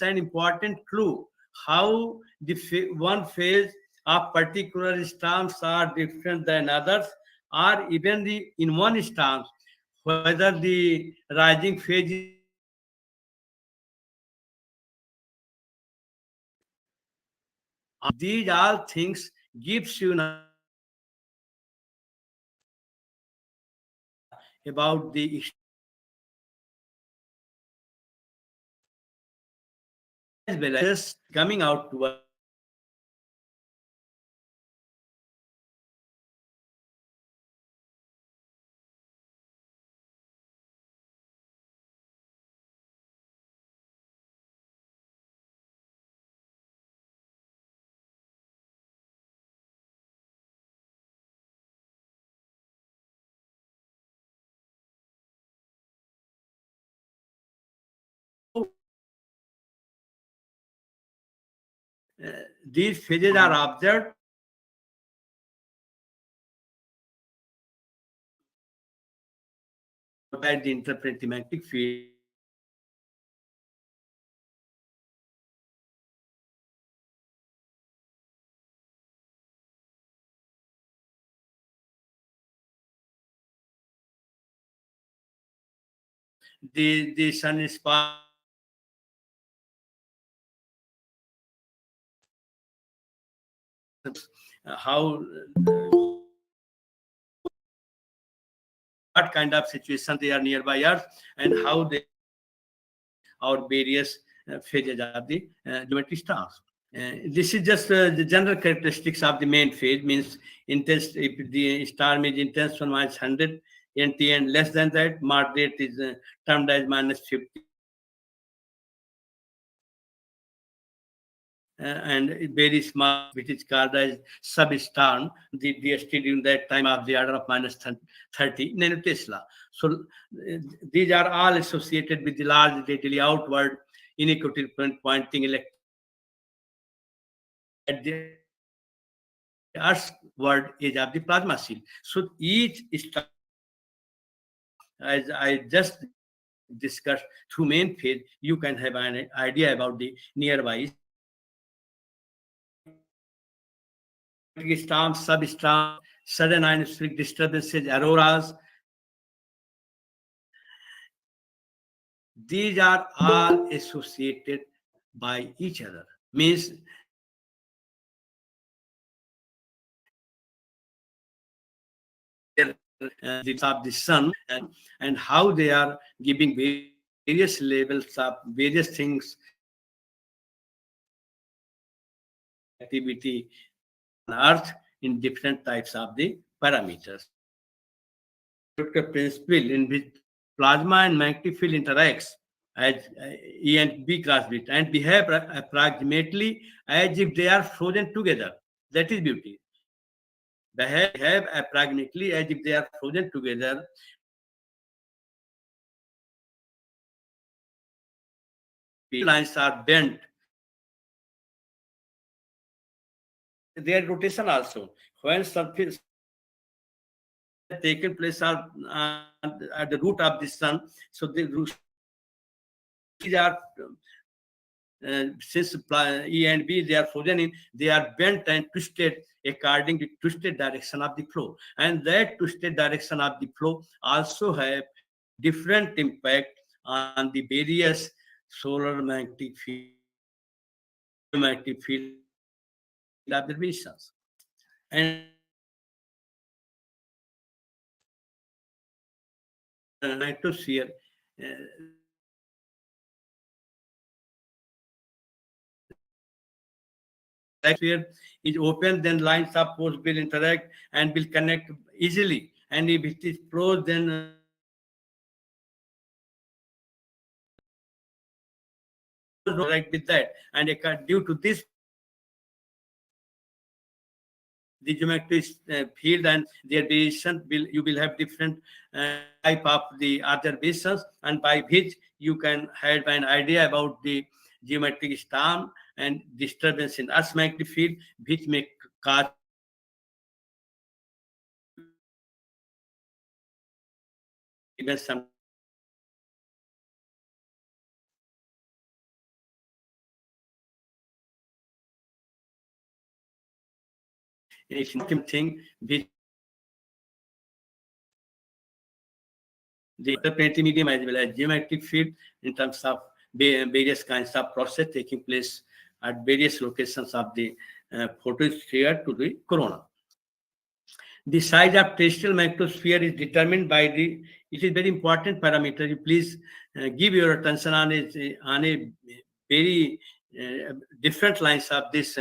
an important clue how the one phase of particular stars are different than others, or even the in one star, whether the rising phase is more active or falling phase is more active. These all things gives you an idea about the as well as coming out to us how these phases are observed by the interplanetary magnetic field. The sun is how what kind of situation they are nearby Earth, and how they our various phases of the geometry stars. This is just the general characteristics of the main phase. Means intense, if the star is intense one minus 100 NT and less than that, moderate is termed as minus 50. And very small, which is called as sub-star, the DST during that time of the order of minus 30 nanotesla. So these are all associated with the large readily outward inequatorial pointing electron at the Earth's word edge of the plasma shield. So each star, as I just discussed through main phase, you can have an idea about the nearby storms, substorms, sudden ionospheric disturbances, auroras. These are all associated by each other. Means of the sun and how they are giving various levels of various things, activity on Earth in different types of the parameters. The principle in which plasma and magnetic field interacts as E and B cross bit and behave approximately as if they are frozen together. That is beauty. Behave approximately as if they are frozen together. Lines are bent. Their rotation also. When surface taken place are at the root of the sun, so the roots are since E and B they are frozen in, they are bent and twisted according to twisted direction of the flow, and that twisted direction of the flow also have different impact on the various solar magnetic field observations. And magnetosphere sphere is open, then lines of force will interact and will connect easily. And if it is closed, then interact with that. And due to this, the geometric field and their variation you will have different type of the observations, and by which you can have an idea about the geometric storm and disturbance in Earth's magnetic field, which may cause even some thing which the interplanetary medium as well as geometric field in terms of various kinds of process taking place at various locations of the photosphere to the corona. The size of terrestrial magnetosphere is determined by the, it is very important parameter. You please give your attention on a very different lines of this,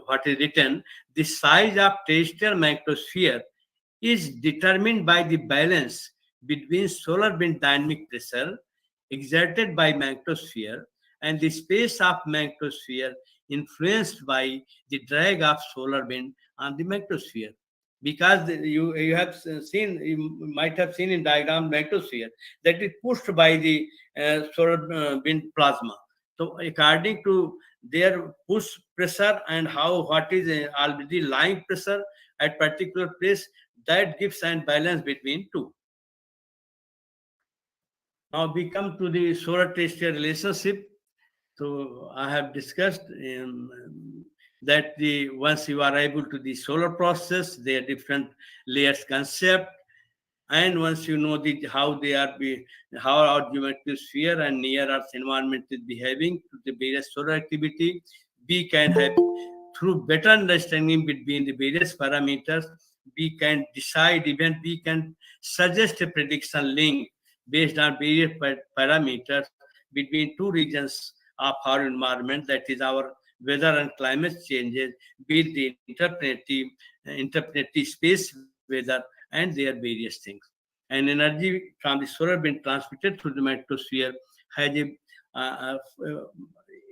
what is written. The size of terrestrial magnetosphere is determined by the balance between solar wind dynamic pressure exerted by magnetosphere and the space of magnetosphere influenced by the drag of solar wind on the magnetosphere. Because you have seen, you might have seen in diagram magnetosphere that is pushed by the solar wind plasma. So according to their push pressure and what is already lying pressure at particular place, that gives an balance between two. Now we come to the solar terrestrial relationship. So I have discussed that once you are able to the solar process, there are different layers concept, and once you know how our geometric sphere and near Earth environment is behaving to the various solar activity, we can have, through better understanding between the various parameters, we can decide, even we can suggest a prediction link based on various parameters between two regions of our environment, that is our weather and climate changes, be it the interplanetary space weather and their various things. And energy from the solar being transmitted through the magnetosphere has a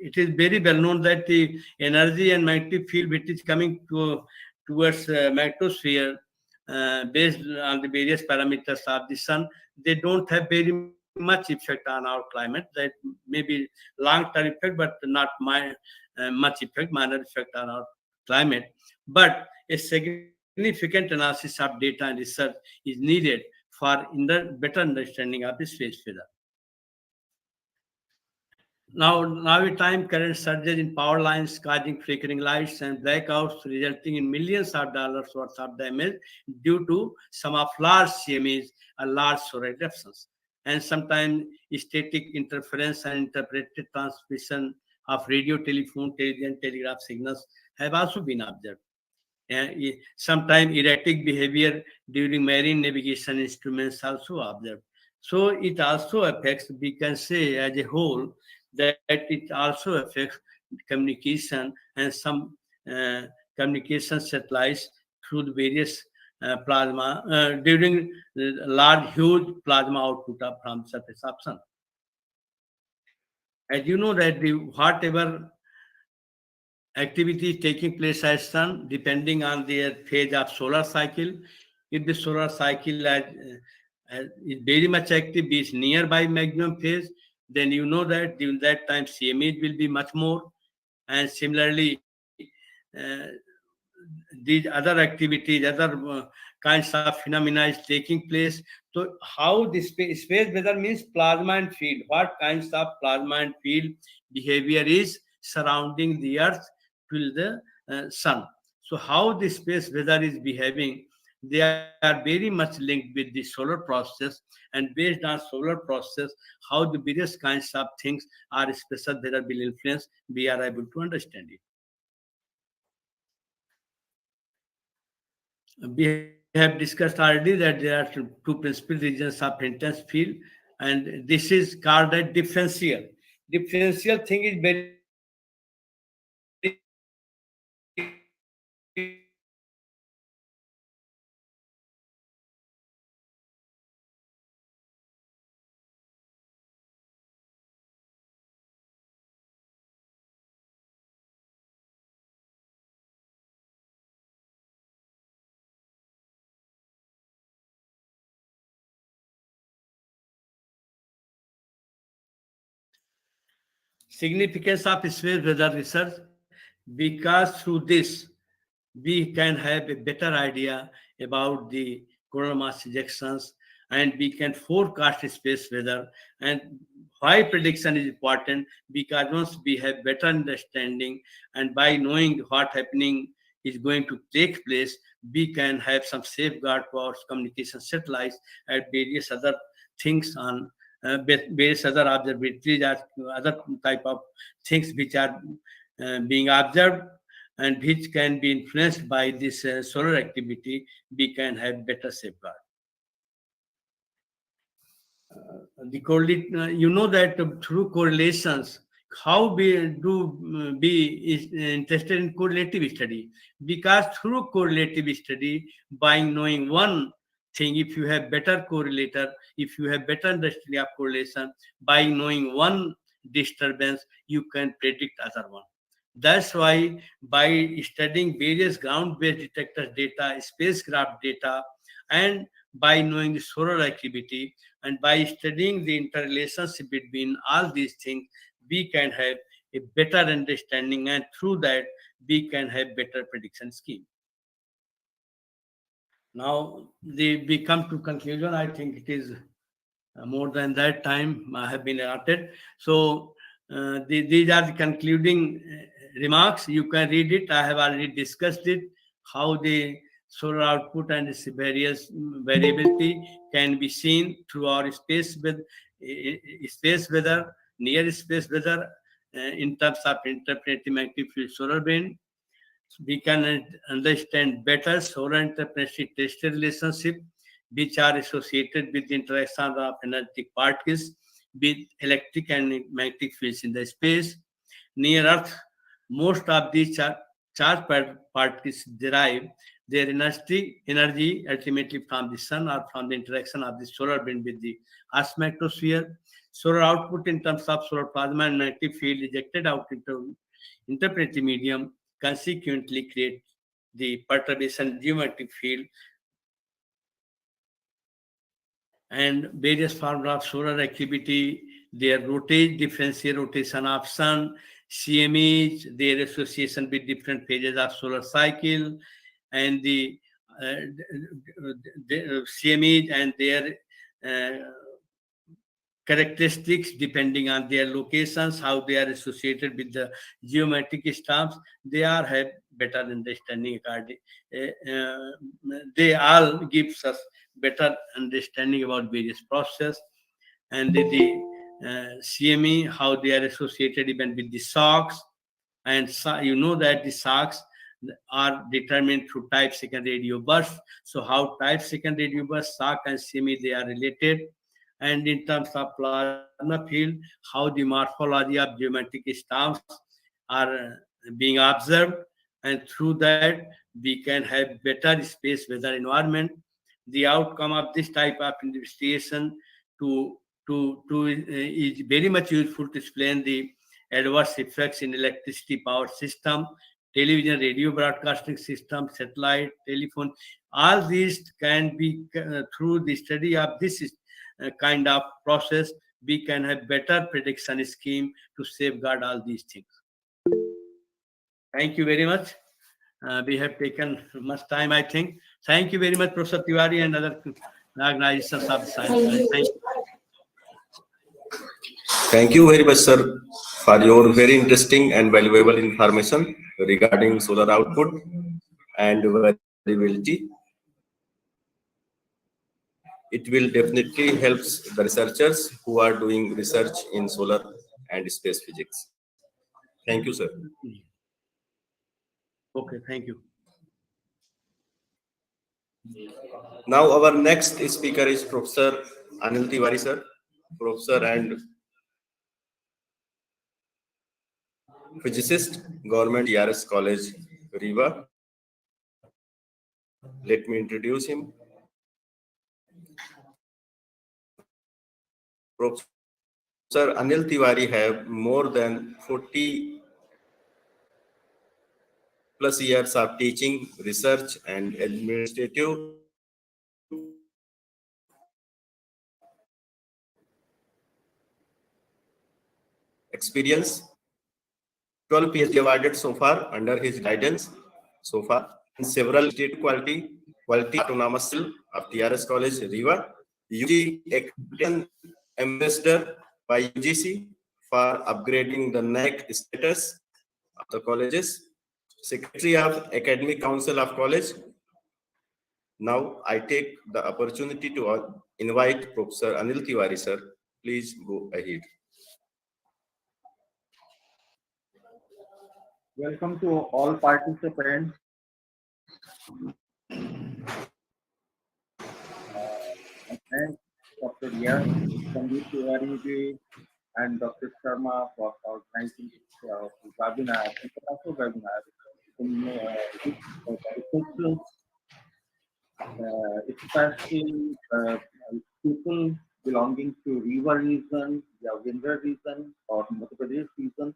it is very well known that the energy and magnetic field which is coming towards magnetosphere based on the various parameters of the sun, they don't have very much effect on our climate. That may be long-term effect, but not much effect, minor effect on our climate. But a significant analysis of data and research is needed for better understanding of the space weather. Now a time current surges in power lines causing flickering lights and blackouts, resulting in millions of dollars worth of damage due to some of large CMEs and large solar eruptions. And sometimes static interference and interpreted transmission of radio, telephone, television, telegraph signals have also been observed. Sometimes erratic behavior during marine navigation instruments also observed. So it also affects, we can say as a whole, that it also affects communication and some uh, communication satellites through the various plasma during the large, huge plasma output from the surface of sun. As you know that the whatever activity is taking place at sun, depending on their phase of solar cycle, if the solar cycle is very much active, is nearby maximum phase, then you know that during that time CMEs will be much more. And similarly, these other activities, other kinds of phenomena is taking place. So how this space weather means plasma and field, what kinds of plasma and field behavior is surrounding the earth till the sun. So how the space weather is behaving, they are very much linked with the solar process, and based on solar process, how the various kinds of things are special weather will influence, we are able to understand it. We have discussed already that there are two principal regions of intense field, and this is called a differential. Differential thing is very significance of space weather research, because through this we can have a better idea about the coronal mass ejections, and we can forecast space weather. And why prediction is important, because once we have better understanding and by knowing what happening is going to take place, we can have some safeguard for our communication satellites and various other things on various other observatories, other type of things which are being observed and which can be influenced by this solar activity, we can have better safeguard. You know that through correlations, how we do be is interested in correlative study, because through correlative study, by knowing one thing, if you have better correlator, if you have better understanding of correlation, by knowing one disturbance, you can predict other one. That's why by studying various ground-based detectors data, spacecraft data, and by knowing the solar activity, and by studying the interrelationship between all these things, we can have a better understanding, and through that, we can have better prediction scheme. Now, we come to conclusion. I think it is more than that time I have been allotted. So these are the concluding remarks. You can read it. I have already discussed it, how the solar output and its various variability can be seen through our space weather, near space weather, in terms of interplanetary magnetic field solar wind. we can understand better solar interplanetary terrestrial relationship, which are associated with the interaction of energetic particles with electric and magnetic fields in the space. Near Earth, most of these charged particles derive their energy ultimately from the sun or from the interaction of the solar wind with the Earth's magnetosphere. Solar output in terms of solar plasma and magnetic field ejected out into interplanetary medium consequently create the perturbation geometric field and various forms of solar activity, their differential rotation of sun, CMEs, their association with different phases of solar cycle, and the CMEs and their uh, characteristics depending on their locations, how they are associated with the geometric storms. They are have better understanding according. They all gives us better understanding about various process and the CME, how they are associated even with the shocks. And so, you know that the shocks are determined through type second radio burst. So how type second radio burst, shock and CME, they are related. And in terms of plasma field, how the morphology of geometric storms are being observed, and through that we can have better space weather environment. The outcome of this type of investigation to is very much useful to explain the adverse effects in electricity power system, television, radio broadcasting system, satellite, telephone. All these can be through the study of this kind of process, we can have better prediction scheme to safeguard all these things. Thank you very much. We have taken much time, I think. Thank you very much, Professor Tiwari and other organizations of science. Thank you. Thank you very much, sir, for your very interesting and valuable information regarding solar output and variability. It will definitely help the researchers who are doing research in solar and space physics. Thank you, sir. Okay, thank you. Now our next speaker is Professor Anil Tiwari, sir, Professor and physicist, Government ERS College, Riva. Let me introduce him. Professor Anil Tiwari have more than 40 plus years of teaching, research, and administrative experience. 12 PhD awarded so far under his guidance so far, and several state quality autonomous cell of TRS College, Riva, UG Accreditation Ambassador by UGC for upgrading the NAC status of the colleges, Secretary of Academic Council of College. Now I take the opportunity to invite Professor Anil Tiwari, sir. Please go ahead. Welcome to all participants. Thanks Dr. Riyaz, Sandeep Tiwari ji, and Dr. Sharma for organizing this webinar, international webinar. Especially people belonging to Riva region, Yavindra region, or Madhya Pradesh region.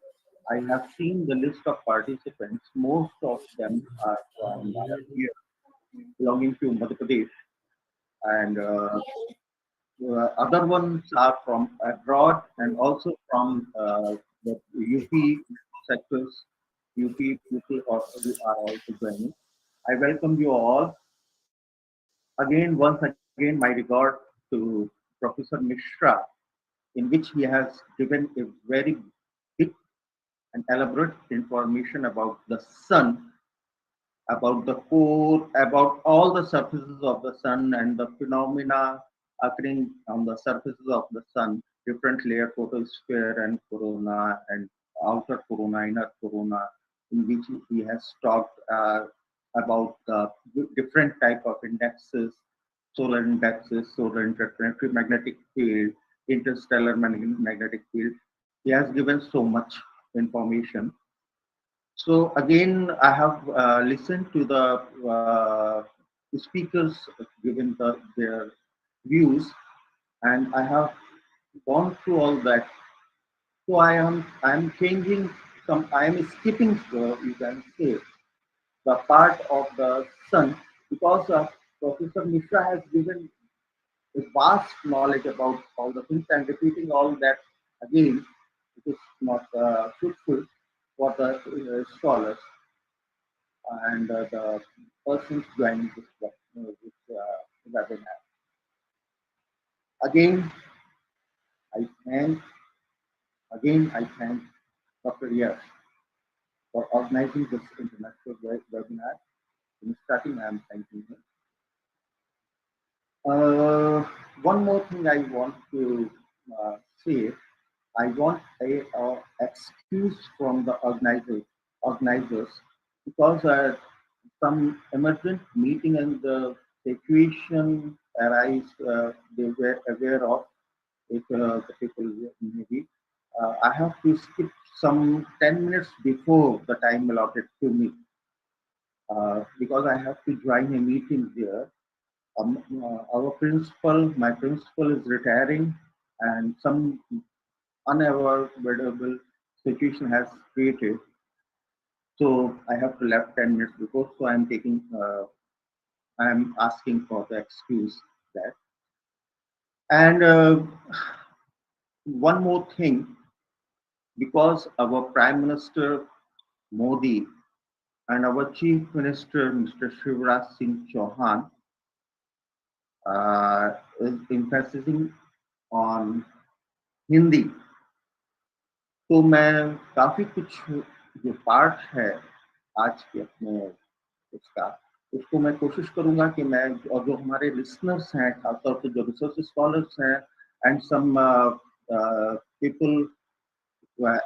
I have seen the list of participants. Most of them are from here, belonging to Madhya Pradesh, and other ones are from abroad and also from the UP sectors. UP people also are also joining. I welcome you all. Again, once again, my regard to Professor Mishra, in which he has given a very big and elaborate information about the sun, about the core, about all the surfaces of the sun and the phenomena occurring on the surfaces of the sun, different layer, photosphere and corona and outer corona, inner corona, in which he has talked about the different type of indexes, solar indexes, solar interplanetary magnetic field, interstellar magnetic field. He has given so much information. So again, I have listened to the speakers given their views, and I have gone through all that. So I am changing some. I am skipping, you can say, the part of the sun, because Professor Mishra has given a vast knowledge about all the things, and repeating all that again, it is not fruitful for the scholars and the persons joining this webinar. Again, I thank I thank Dr. Yash for organizing this international webinar. In starting, I am thanking him. One more thing I want to say. I want a excuse from the organizers, because some emergent meeting and the situation arise, they were aware of it, the people maybe. I have to skip some 10 minutes before the time allotted to me, because I have to join a meeting there. My principal is retiring, and some unavoidable situation has created. So I have to left 10 minutes before. So I'm asking for the excuse that. And one more thing, because our Prime Minister Modi and our Chief Minister Mr. Shivraj Singh Chauhan is emphasizing on Hindi. तो मैं काफी कुछ जो part है आज के अपने उसका, उसको मैं कोशिश करूंगा कि मैं, और जो हमारे लिसनर्स हैं, खासतौर पे जो रिसर्च स्कॉलर्स हैं and some people,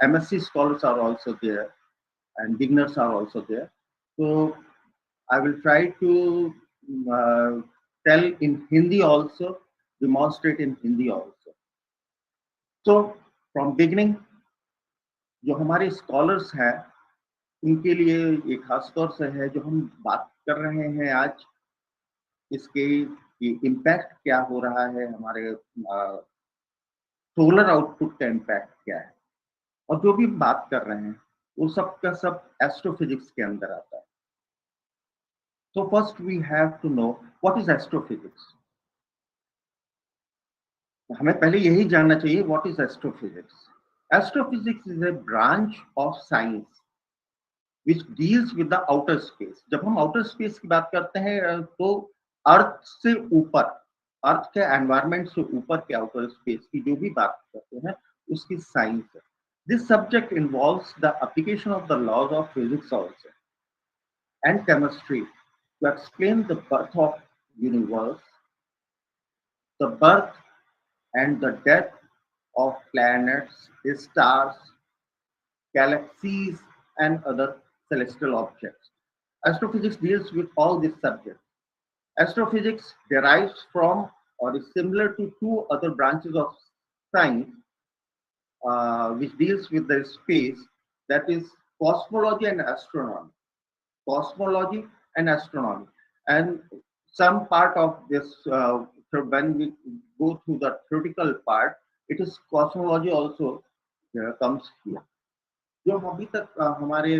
MSc scholars are also there and beginners are also there. So I will try to tell in Hindi also, demonstrate in Hindi also. So from beginning, जो हमारे scholars हैं उनके लिए ये खास तौर से है, जो हम बात कर रहे हैं आज, इसके इम्पैक्ट क्या हो रहा है, हमारे सोलर आउटपुट का इम्पैक्ट क्या है, और जो भी बात कर रहे हैं वो सब का सब एस्ट्रोफिजिक्स के अंदर आता है. So first we have to know what is astrophysics. हमें पहले यही जानना चाहिए what is astrophysics. Astrophysics is a branch of science which deals with the outer space. जब हम outer space की बात करते हैं तो अर्थ से ऊपर, अर्थ के एनवायरमेंट से ऊपर के आउटर स्पेस की जो भी बात करते हैं उसकी साइंस है. This subject involves the application of the laws of physics also and chemistry to explain the birth of universe, the birth and the death of planets, stars, galaxies, and other celestial objects. Astrophysics deals with all these subjects. Astrophysics derives from or is similar to two other branches of science which deals with the space, that is cosmology and astronomy. Cosmology and astronomy. And some part of this, when we go through the theoretical part, it is cosmology also comes here. जो अभी तक हमारे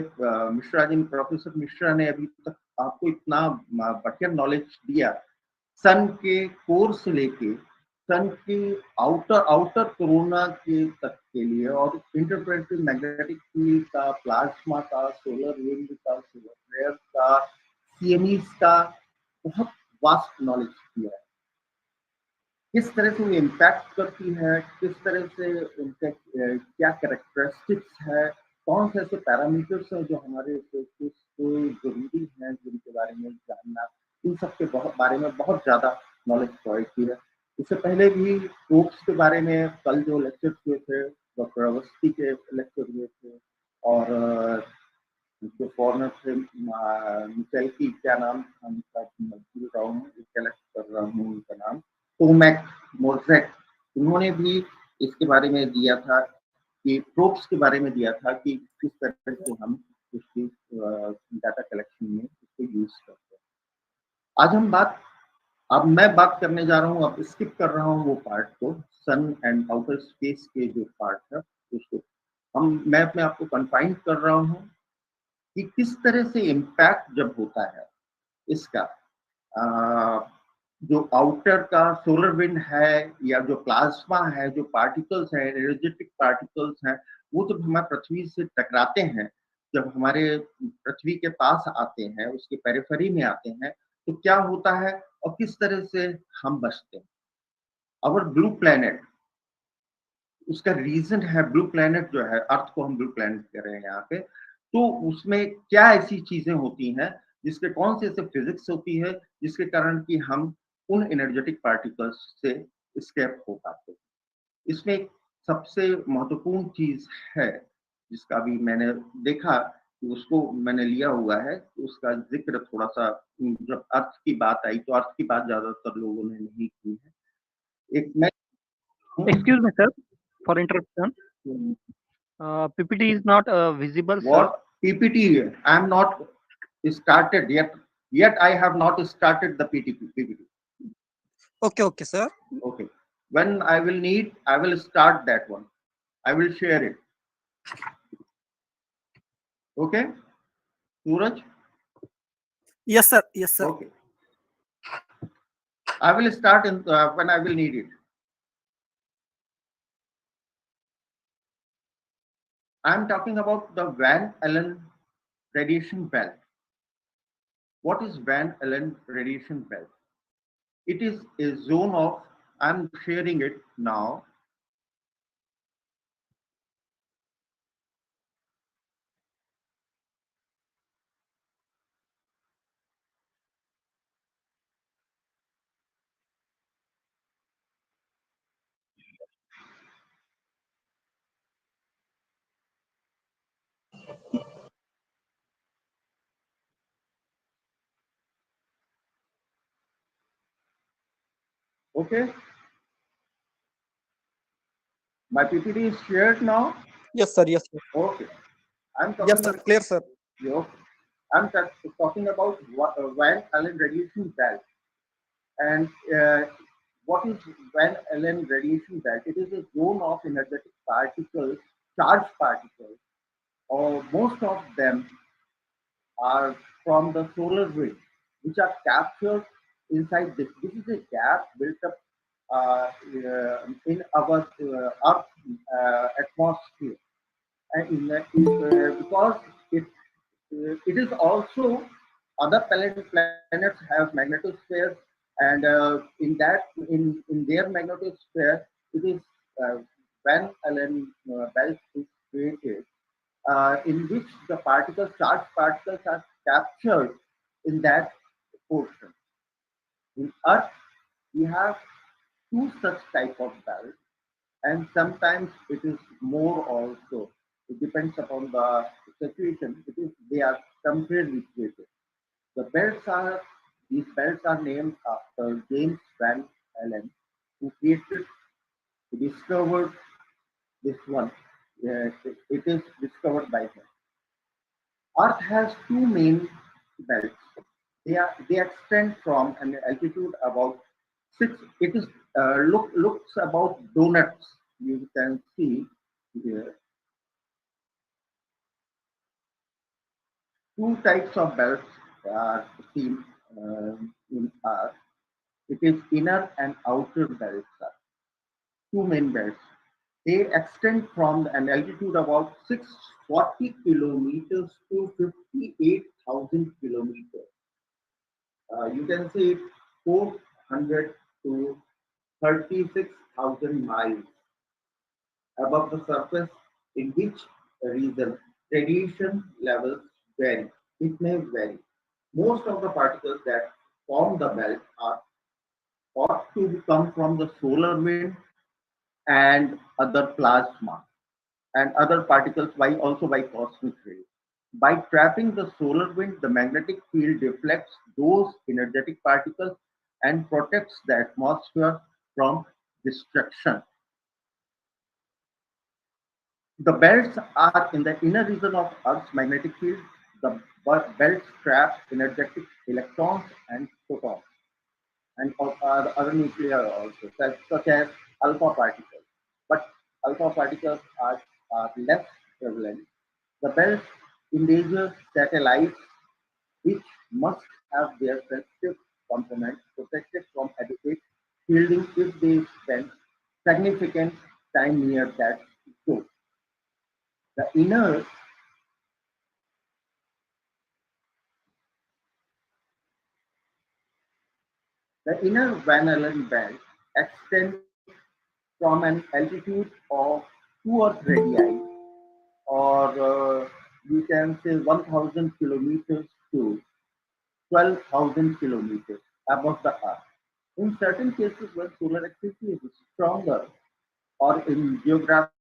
Mishra ji, professor Mishra ने अभी तक आपको इतना बढ़िया नॉलेज दिया, सन के कोर से लेके सन के आउटर कोरोना के तक के लिए, और इंटरप्रेटिव मैग्नेटिक फील्ड का, प्लाज्मा का, सोलर विंड का, सोलर फ्लेयर का, सीएमईस का बहुत वास्ट नॉलेज दिया है. किस तरह से वो इम्पैक्ट करती है, किस तरह से उनके क्या कैरेक्टरिस्टिक्स है, कौन से ऐसे पैरामीटर्स हैं जो हमारे को जरूरी हैं जिनके बारे में जानना, इन सब के बारे में बहुत ज्यादा नॉलेज प्रोवाइड की है. इससे पहले भी प्रोब्स के बारे में कल जो लेक्चर हुए थे, डॉक्टर अवस्थी के लेक्चर हुए थे, और उसके फॉरनर से मिसाइल की क्या नाम हम भूल रहा हूँ, कलेक्ट कर रहा हूँ उनका नाम, टोमैक मोजेक, उन्होंने भी इसके बारे में दिया था कि प्रोब्स के बारे में दिया था कि किस तरह से हम उसकी डाटा कलेक्शन में इसको यूज करते हैं। अब मैं बात करने जा रहा हूँ, अब स्किप कर रहा हूँ वो पार्ट को, सन एंड आउटर स्पेस के जो पार्ट है उसको मैं अपने आप को कन्फाइन कर रहा हूँ कि किस तरह से इम्पैक्ट जब होता है इसका, जो आउटर का सोलर विंड है या जो प्लाज्मा है, जो पार्टिकल्स है, एनर्जेटिक पार्टिकल्स हैं, वो जब हमारे पृथ्वी से टकराते हैं, जब हमारे पृथ्वी के पास आते हैं, उसके पेरिफेरी में आते हैं, तो क्या होता है और किस तरह से हम बचते हैं। अवर ब्लू प्लैनेट, उसका रीजन है, ब्लू प्लैनेट जो है, अर्थ को हम ब्लू प्लैनेट कह रहे हैं यहाँ पे, तो उसमें क्या ऐसी चीजें होती हैं जिसके कौन से ऐसे फिजिक्स होती है जिसके कारण कि हम उन एनर्जेटिक पार्टिकल्स से स्केप हो पाते हैं। इसमें एक सबसे महत्वपूर्ण चीज है जिसका भी मैंने देखा कि उसको मैंने लिया हुआ है, उसका जिक्र थोड़ा सा, जब अर्थ की बात आई तो अर्थ की बात ज्यादातर लोगों ने नहीं की है। एक मैं Excuse me, sir, for interruption. PPT is not visible, sir. what PPT? I am not started yet. Yet I have not started the PPT. Okay, sir. Okay. When I will need, I will start that one. I will share it. Okay, Suraj? Yes, sir. Yes, sir. Okay. I will start in when I will need it. I am talking about the Van Allen radiation belt. What is Van Allen radiation belt? It is a zone of, I am sharing it now. Okay. My PPT is shared now. Yes, sir. Yes, sir. Okay. I'm talking Yes, sir. Clear, sir. Okay. I'm talking about Van Allen radiation belt. And what is Van Allen radiation belt? It is a zone of energetic particles, charged particles, or most of them are from the solar wind, which are captured inside this. This is a gap built up in our Earth atmosphere, and because it is also other planets have magnetospheres, and in their magnetosphere, it is Van Allen belt is created, in which the charged particles are captured in that portion. In Earth, we have two such type of belts, and sometimes it is more also. It depends upon the situation. They are temporarily created. These belts are named after James Van Allen, who discovered this one. It is discovered by him. Earth has two main belts. They extend from an altitude about 6. It is looks about donuts. You can see here. Two types of belts are seen in Earth. It is inner and outer belts. Two main belts. They extend from an altitude about 640 kilometers to 58,000 kilometers. You can see 400 to 36,000 miles above the surface, in which region radiation levels vary. It may vary. Most of the particles that form the belt are thought to come from the solar wind and other plasma and other particles also by cosmic rays. By trapping the solar wind, the magnetic field deflects those energetic particles and protects the atmosphere from destruction. The belts are in the inner region of Earth's magnetic field. The belts trap energetic electrons and photons and other nuclei also, such as alpha particles. But alpha particles are less prevalent. The belts endanger satellites, which must have their sensitive components protected from adequate shielding if they spend significant time near that zone. The inner Van Allen belt extends from an altitude of 2 Earth radii, or you can say 1,000 kilometers to 12,000 kilometers above the Earth. In certain cases, when solar activity is stronger or in geographic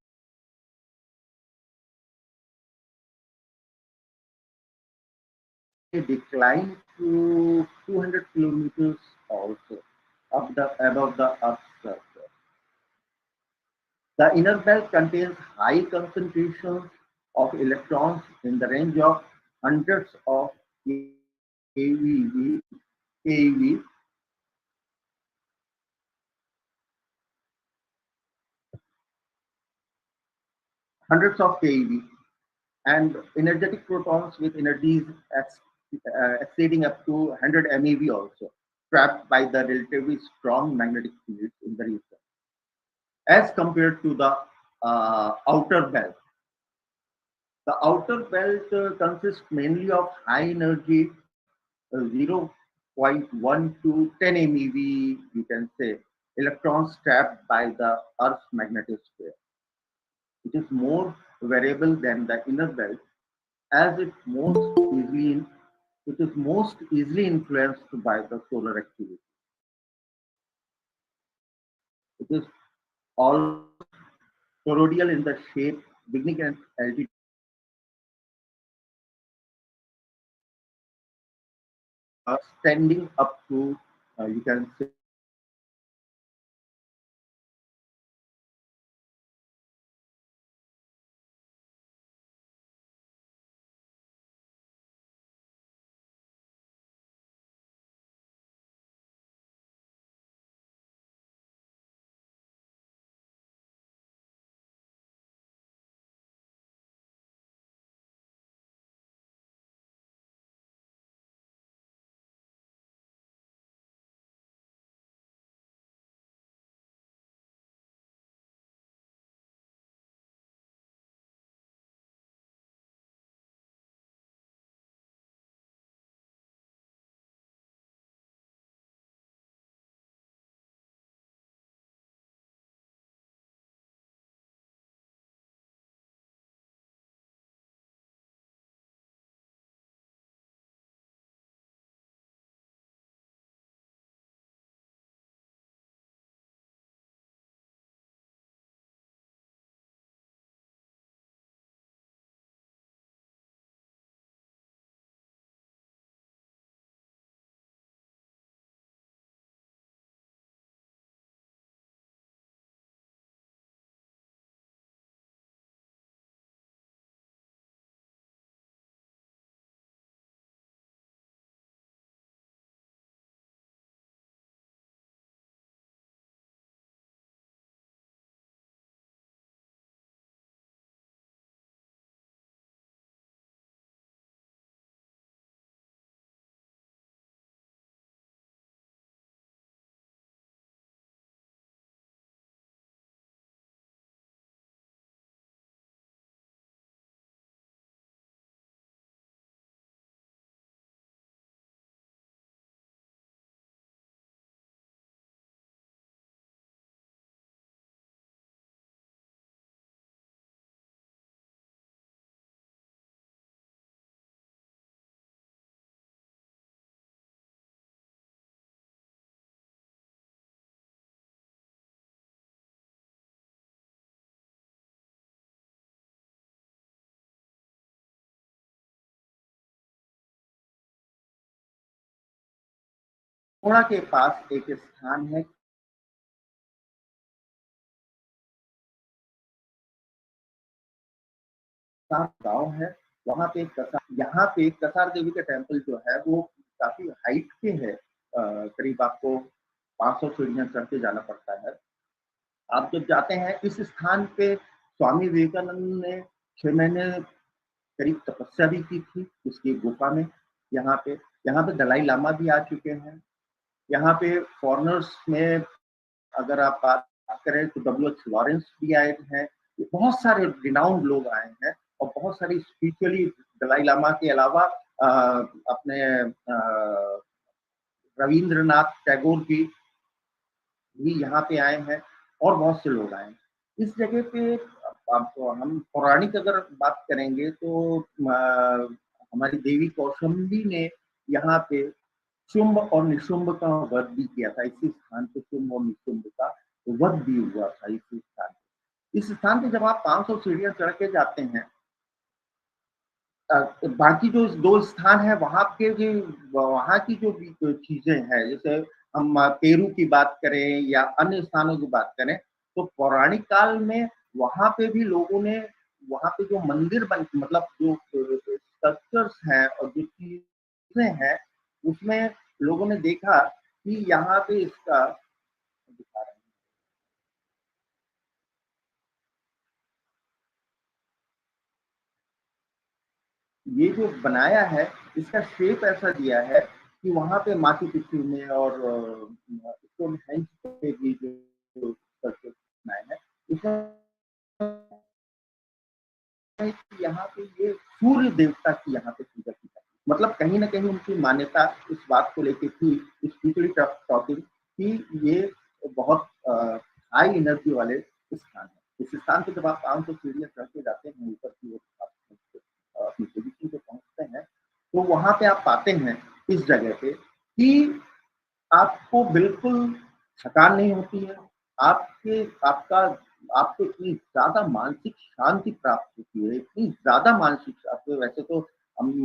decline to 200 kilometers also above the Earth's surface. The inner belt contains high concentrations of electrons in the range of hundreds of keV, hundreds of keV, and energetic protons with energies exceeding up to 100 MeV also, trapped by the relatively strong magnetic fields in the region, as compared to the outer belt. The outer belt consists mainly of high energy 0.1 to 10 MeV, you can say, electrons trapped by the Earth's magnetosphere. It is more variable than the inner belt as it is most easily influenced by the solar activity. It is almost toroidal in the shape, beginning at altitude standing up to, you can say, Almora के पास एक स्थान है, गांव है, वहां पे यहाँ पे कसार देवी का टेम्पल जो है वो काफी हाइट पे है, करीब आपको 500 सीढ़ियां चढ़ के जाना पड़ता है। आप जब जाते हैं इस स्थान पे, स्वामी विवेकानंद ने 6 महीने करीब तपस्या भी की थी उसकी गुफा में। यहाँ पे दलाई लामा भी आ चुके हैं। यहाँ पे फॉरेनर्स में अगर आप बात करें तो WH लॉरेंस भी आए हैं। बहुत सारे रिनाउंड लोग आए हैं और बहुत सारी स्पिरिचुअली दलाई लामा के अलावा अपने रविंद्रनाथ टैगोर जी भी यहाँ पे आए हैं और बहुत से लोग आए हैं। इस जगह पे आपको हम पौराणिक अगर बात करेंगे तो हमारी देवी कौशंबी ने यहाँ पे शुंभ और निशुंभ का वध भी किया था। इसी स्थान पे शुंभ और निशुंभ का वध भी हुआ था इसी स्थान पे। इस स्थान पे जब आप 500 सीढ़ियां चढ़ के जाते हैं, बाकी जो 2 स्थान है वहां के जो वहां की जो भी चीजें हैं, जैसे हम पेरू की बात करें या अन्य स्थानों की बात करें, तो पौराणिक काल में वहां पे भी लोगों ने वहां पे जो मंदिर बन मतलब जो स्ट्रक्चर्स हैं और जो चीजें हैं उसमें लोगों ने देखा कि यहाँ पे इसका दिखा रहे हैं, ये जो बनाया है इसका शेप ऐसा दिया है कि वहां पे माचू पिच्चू में और स्टोनहेंज पे भी जो स्ट्रक्चर बनाए हैं उसमें यहाँ पे ये सूर्य देवता की यहाँ पे पूजा की जाती है। मतलब कहीं ना कहीं उनकी मान्यता इस बात को लेके थी, स्पिरिचुअली टॉकिंग, कि ये बहुत हाई एनर्जी वाले स्थान है। इस स्थान पे जब आप 500 सीढ़ियां चढ़ के जाते हैं ऊपर की ओर, अपनी पोजीशन पे पहुंचते हैं, तो वहां पे आप पाते हैं इस जगह पे कि आपको बिल्कुल थकान नहीं होती है। आपका आपको इतनी ज्यादा मानसिक शांति प्राप्त होती है, इतनी ज्यादा मानसिक आपको। वैसे तो हम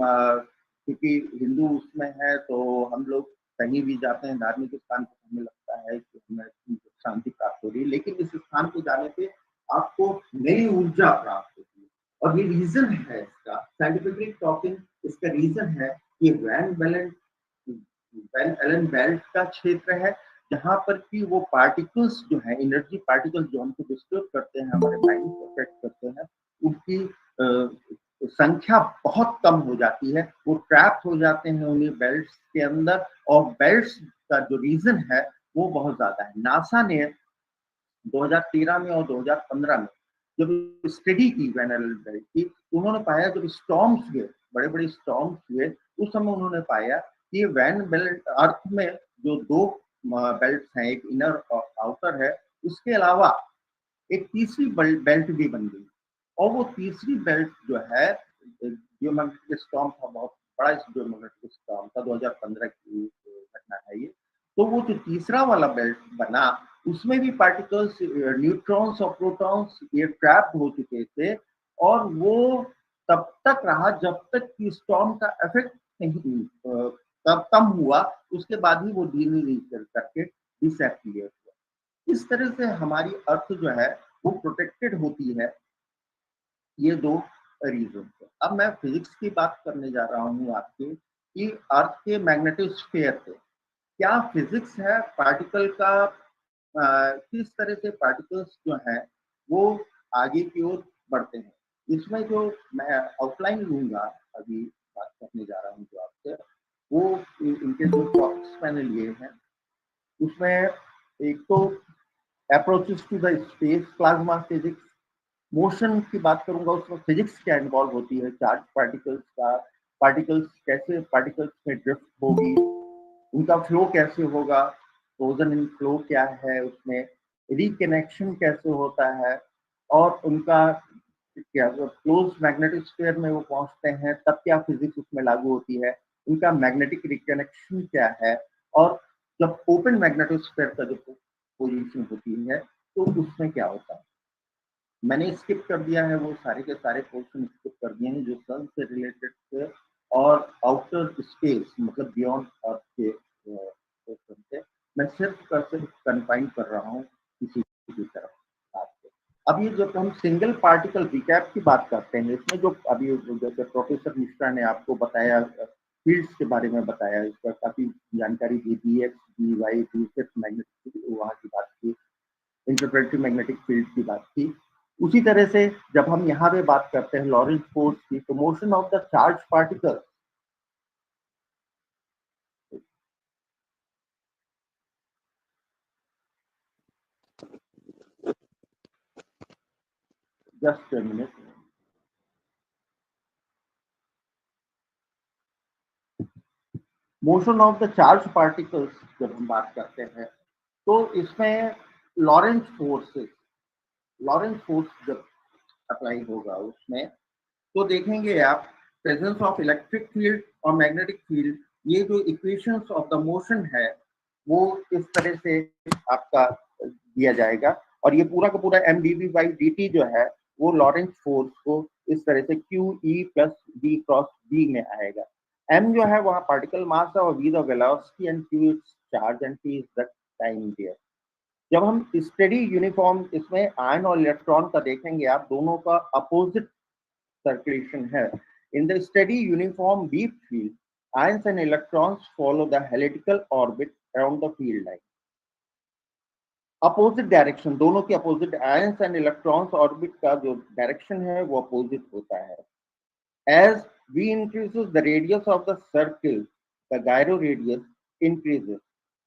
क्योंकि हिंदू उसमें है तो हम लोग कहीं भी जाते हैं धार्मिक स्थान पर, हमें लगता है कि हमें शांति प्राप्त हो रही है, लेकिन इस स्थान को जाने पे आपको नई ऊर्जा प्राप्त होती है। और ये रीजन है इसका, साइंटिफिकली टॉकिंग, इसका रीजन है कि वैन एलन बेल्ट का क्षेत्र है, जहां पर कि वो पार्टिकल्स जो है, एनर्जी पार्टिकल्स जो हमको डिस्टर्ब करते हैं, हमारे माइंड को अफेक्ट करते हैं, उनकी संख्या बहुत कम हो जाती है। वो ट्रैप हो जाते हैं उन्हीं बेल्ट्स के अंदर, और बेल्ट्स का जो रीजन है वो बहुत ज्यादा है। नासा ने 2013 में और 2015 में जब स्टडी की वैन एलन बेल्ट की, तो उन्होंने पाया जब स्टॉर्म्स हुए, बड़े बड़े स्टॉर्म्स हुए, उस समय उन्होंने पाया कि वैन बेल्ट अर्थ में जो 2 बेल्ट हैं, एक इनर और आउटर है, उसके अलावा एक तीसरी बेल्ट भी बन गई। और वो तीसरी बेल्ट जो है, जियोमैग्नेटिक स्टॉर्म था, बहुत बड़ा जियोमैग्नेटिक स्टॉर्म था, 2015 की घटना है ये। तो वो जो तीसरा वाला बेल्ट बना, उसमें भी पार्टिकल्स, न्यूट्रॉन्स और प्रोटॉन्स ये ट्रैप हो चुके थे, और वो तब तक रहा जब तक कि स्टॉर्म का इफेक्ट नहीं तब कम हुआ, उसके बाद ही वो धीरे धीरे करके डिसएपियर हुआ। इस तरह से हमारी अर्थ जो है वो प्रोटेक्टेड होती है, ये 2 रीजन है। अब मैं फिजिक्स की बात करने जा रहा हूँ आपके, कि अर्थ के मैग्नेटोस्फीयर पे क्या फिजिक्स है पार्टिकल का, किस तरह से पार्टिकल्स जो हैं वो आगे की ओर बढ़ते हैं। इसमें जो मैं आउटलाइन लूंगा, अभी बात करने जा रहा हूँ जो आपसे, वो इनके जो टॉपिक्स मैंने लिए हैं उसमें एक तो approaches to the space plasma physics, motion की बात करूंगा, उसमें फिजिक्स क्या इन्वॉल्व होती है, चार्ज पार्टिकल्स का, पार्टिकल्स कैसे पार्टिकल्स में ड्रिफ्ट होगी, उनका फ्लो कैसे होगा, फ्रोजन इन फ्लो क्या है, उसमें रिकनेक्शन कैसे होता है, और उनका क्या क्लोज मैग्नेटिक स्फीयर में वो पहुंचते हैं तब क्या फिजिक्स उसमें लागू होती है, उनका मैग्नेटिक रिकनेक्शन क्या है, और जब ओपन मैग्नेटिक स्फीयर का जो पोजीशन होती है तो उसमें क्या होता है। मैंने स्किप कर दिया है, वो सारे के सारे पोर्शन स्किप कर दिए हैं जो सन से रिलेटेड थे और आउटर स्पेस मतलब बियॉन्ड अर्थ के क्वेश्चन से, मैं सिर्फ कन्फाइन कर रहा हूँ इसी की तरफ बात को। अब ये जब हम सिंगल पार्टिकल रिकैप की बात करते हैं, इसमें जो अभी जैसे प्रोफेसर मिश्रा ने आपको बताया, फील्ड्स के बारे में बताया, इसका काफी जानकारी दी, B X, B Y, B सिर्फ मैग्नेटिक वहाँ की बात की, इंटरप्रेटिव मैग्नेटिक फील्ड की बात की। उसी तरह से जब हम यहाँ पे बात करते हैं लॉरेंस फोर्स की, तो motion of the charge particle, just a minute, motion of the charge particles जब हम बात करते हैं, तो इसमें लॉरेंस फोर्सेस, लॉरेंस फोर्स जब अप्लाई होगा उसमें, तो देखेंगे आप प्रेजेंस ऑफ इलेक्ट्रिक फील्ड और मैग्नेटिक फील्ड, ये जो इक्वेशंस ऑफ द मोशन है वो इस तरह से आपका दिया जाएगा, और ये पूरा का पूरा m d v by d t जो है वो लॉरेंस फोर्स को इस तरह से q e plus b cross b में आएगा। एम जो है वहाँ पार्टिकल मास है, और v the velocity, and q is charge, and t is the time there. जब हम स्टडी यूनिफॉर्म इसमें आयन और इलेक्ट्रॉन का देखेंगे, आप दोनों का अपोजिट circulation है। In the steady uniform weak field, ions and electrons follow the elliptical orbit around the field line. Opposite direction, दोनों की opposite, ions and electrons orbit का जो direction है वो opposite होता है। As v increases the radius of the circle, the gyro radius increases.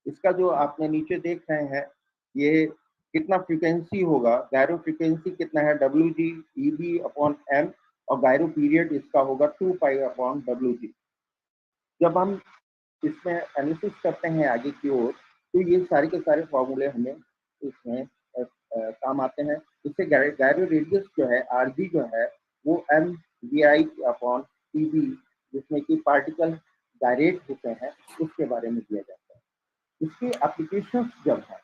इसका जो आपने नीचे देख रहे हैं, ये कितना फ्रीक्वेंसी होगा, गायरो फ्रीक्वेंसी कितना है, डब्ल्यू g e b upon m, और गायरो पीरियड इसका होगा 2 पाई अपॉन डब्ल्यू जी। जब हम इसमें एनालिसिस करते हैं आगे की ओर, तो ये सारे के सारे फॉर्मूले हमें इसमें काम आते हैं। इससे गायरो रेडियस जो है आर जी जो है वो m v i upon t b, जिसमें कि पार्टिकल डायरेक्ट होते हैं, उसके बारे में दिया जाता है। इसके एप्लीकेशन जब है,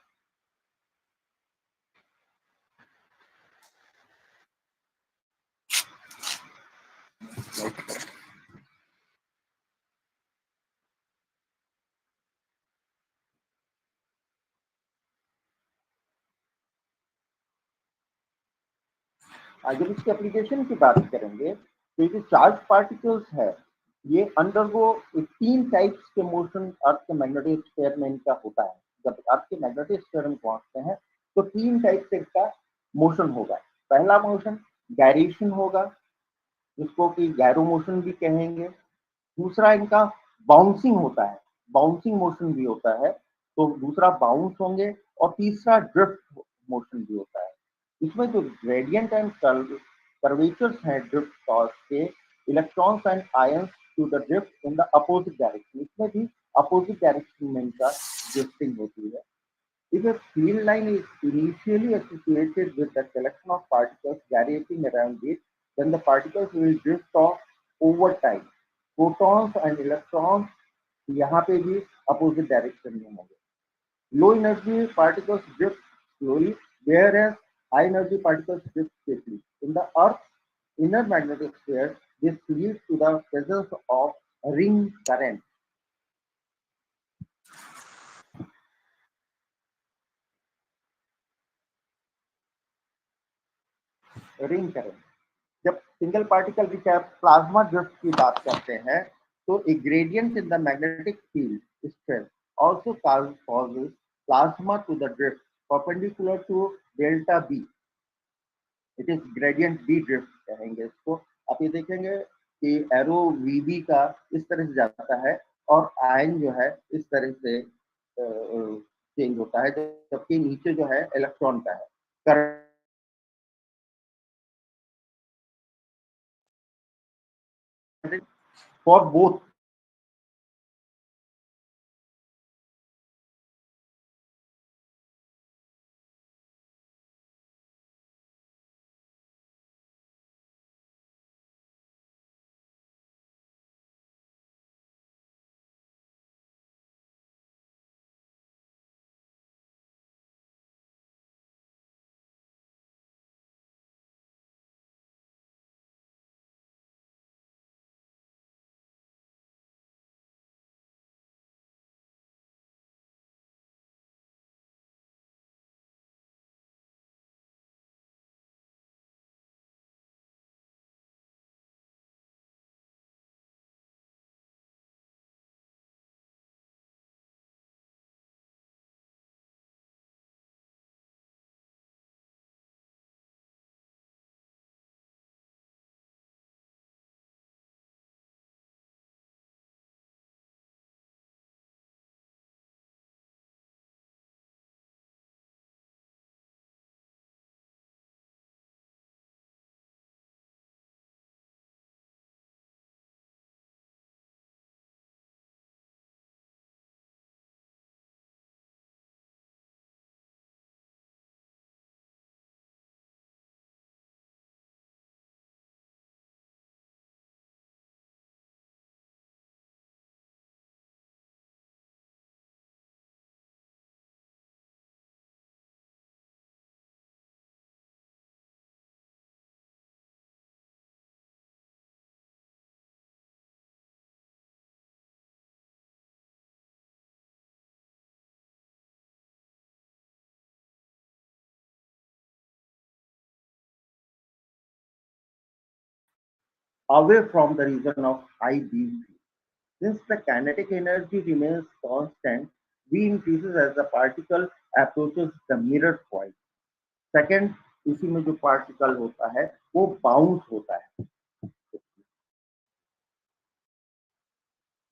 जब इसके एप्लीकेशन की बात करेंगे, तो ये जो चार्ज पार्टिकल्स है ये अंडरगो 3 टाइप्स के मोशन अर्थ के मैग्नेटिक स्फीयर में इनका होता है। जब अर्थ के मैग्नेटिक स्फीयर में पहुंचते हैं तो 3 टाइप से इसका मोशन होगा। पहला मोशन गायरेशन होगा, जिसको कि गैरो मोशन भी कहेंगे। दूसरा इनका बाउंसिंग होता है, बाउंसिंग मोशन भी होता है, तो दूसरा बाउंस होंगे, और तीसरा ड्रिफ्ट मोशन भी होता है। इसमें जो ग्रेडियंट एंड कर्वेचर्स हैं ड्रिफ्ट कॉज के, electrons and ions to the drift in the opposite direction, इसमें भी अपोजिट डायरेक्शन में इनका ड्रिफ्टिंग होती है। If a field line is initially associated with the collection of particles gyrating around it, then the particles will drift off over time. Protons and electrons यहाँ पे भी opposite direction में होंगे. Low energy particles drift slowly, whereas high energy particles drift quickly. In the Earth's inner magnetic sphere, this leads to the presence of ring current. Ring current. जब single particle recap plasma drift की बात करते हैं, तो a gradient in the magnetic field strength also causes plasma to the drift perpendicular to delta B. It is gradient B drift कहेंगे इसको। आप ये देखेंगे कि एरो वीबी का इस तरह से जाता है, और आयन जो है इस तरह से चेंज होता है, जबकि नीचे जो है इलेक्ट्रॉन का है। For both away from the region of high beam field. Since the kinetic energy remains constant, V increases as the particle approaches the mirror point. Second, इसी में जो पार्टिकल होता है वो बाउंस होता है.